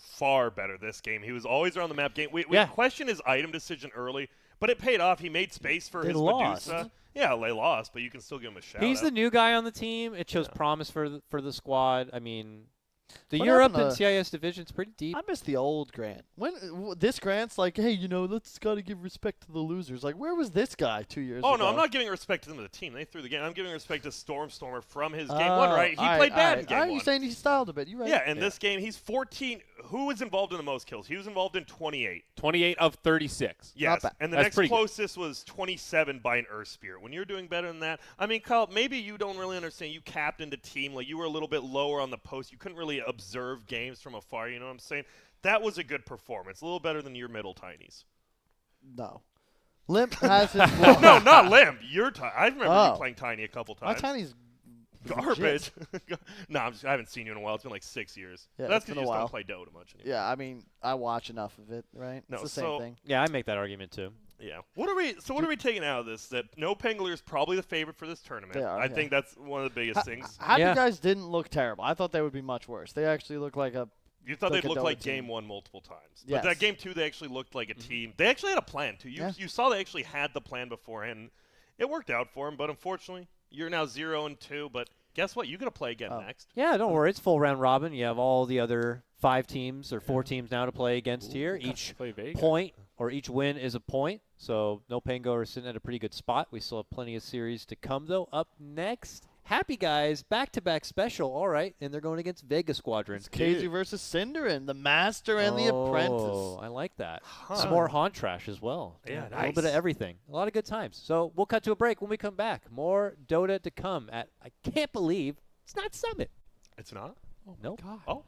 far better this game. He was always around the map game. We Yeah. questioned his item decision early, but it paid off. He made space for They his lost. Medusa. Yeah, they lost, but you can still give him a shout. He's out. the new guy on the team. It shows promise for the squad. I mean, the What Europe happened and to- CIS division's pretty deep. I miss the old Grant. This Grant's like, hey, you know, let's gotta give respect to the losers. Like, where was this guy 2 years ago? Oh, no, I'm not giving respect to them as a team. They threw the game. I'm giving respect to Stormer from his game 1, right? He played bad in game 1. You're saying he styled a bit. You're right. Yeah, in this game, he's 14. Who was involved in the most kills? He was involved in 28. 28 of 36. Yes, bad. and the That's next pretty good. closest was 27 by an Earth Spirit. When you're doing better than that, I mean, Kyle, maybe you don't really understand. You captained a team. Like, you were a little bit lower on the post. You couldn't really observe games from afar, you know what I'm saying? That was a good performance. A little better than your middle tinies. No. Limp has his flaws. No, not Limp. Your I remember Oh. you playing Tiny a couple My times. tiny's Garbage. No, I haven't seen you in a while. It's been like 6 years. Yeah, That's it's been because you a just while. don't play Dota much anymore. Yeah, I mean, I watch enough of it, right? No, it's the same so- thing. Yeah, I make that argument too. Yeah. What are we taking out of this? That NoPango is probably the favorite for this tournament. They are, I yeah. think that's one of the biggest things. Happy Yeah. Guys didn't look terrible. I thought they would be much worse. They actually look like a. You thought like they'd a look Dota like team. game 1 multiple times. Yes. But that game 2, they actually looked like a team. They actually had a plan, too. Yeah. You saw they actually had the plan beforehand. It worked out for them, but unfortunately, you're now 0-2. But guess what? You got to play again Oh. next. Yeah, don't worry. It's full round robin. You have all the other 5 teams or 4 teams now to play against here. Each Play Vega. point or each win is a point. So NoPango are sitting at a pretty good spot. We still have plenty of series to come, though. Up next, Happy Guys, back-to-back special. All right, and they're going against Vega Squadron. It's KZ versus Cinderin, the Master and the Apprentice. Oh, I like that. Some more haunt trash as well. Yeah, A little bit of nice. everything. A lot of good times. So we'll cut to a break. When we come back, more Dota to come at, I can't believe, it's not Summit. It's not? Nope. God. Oh.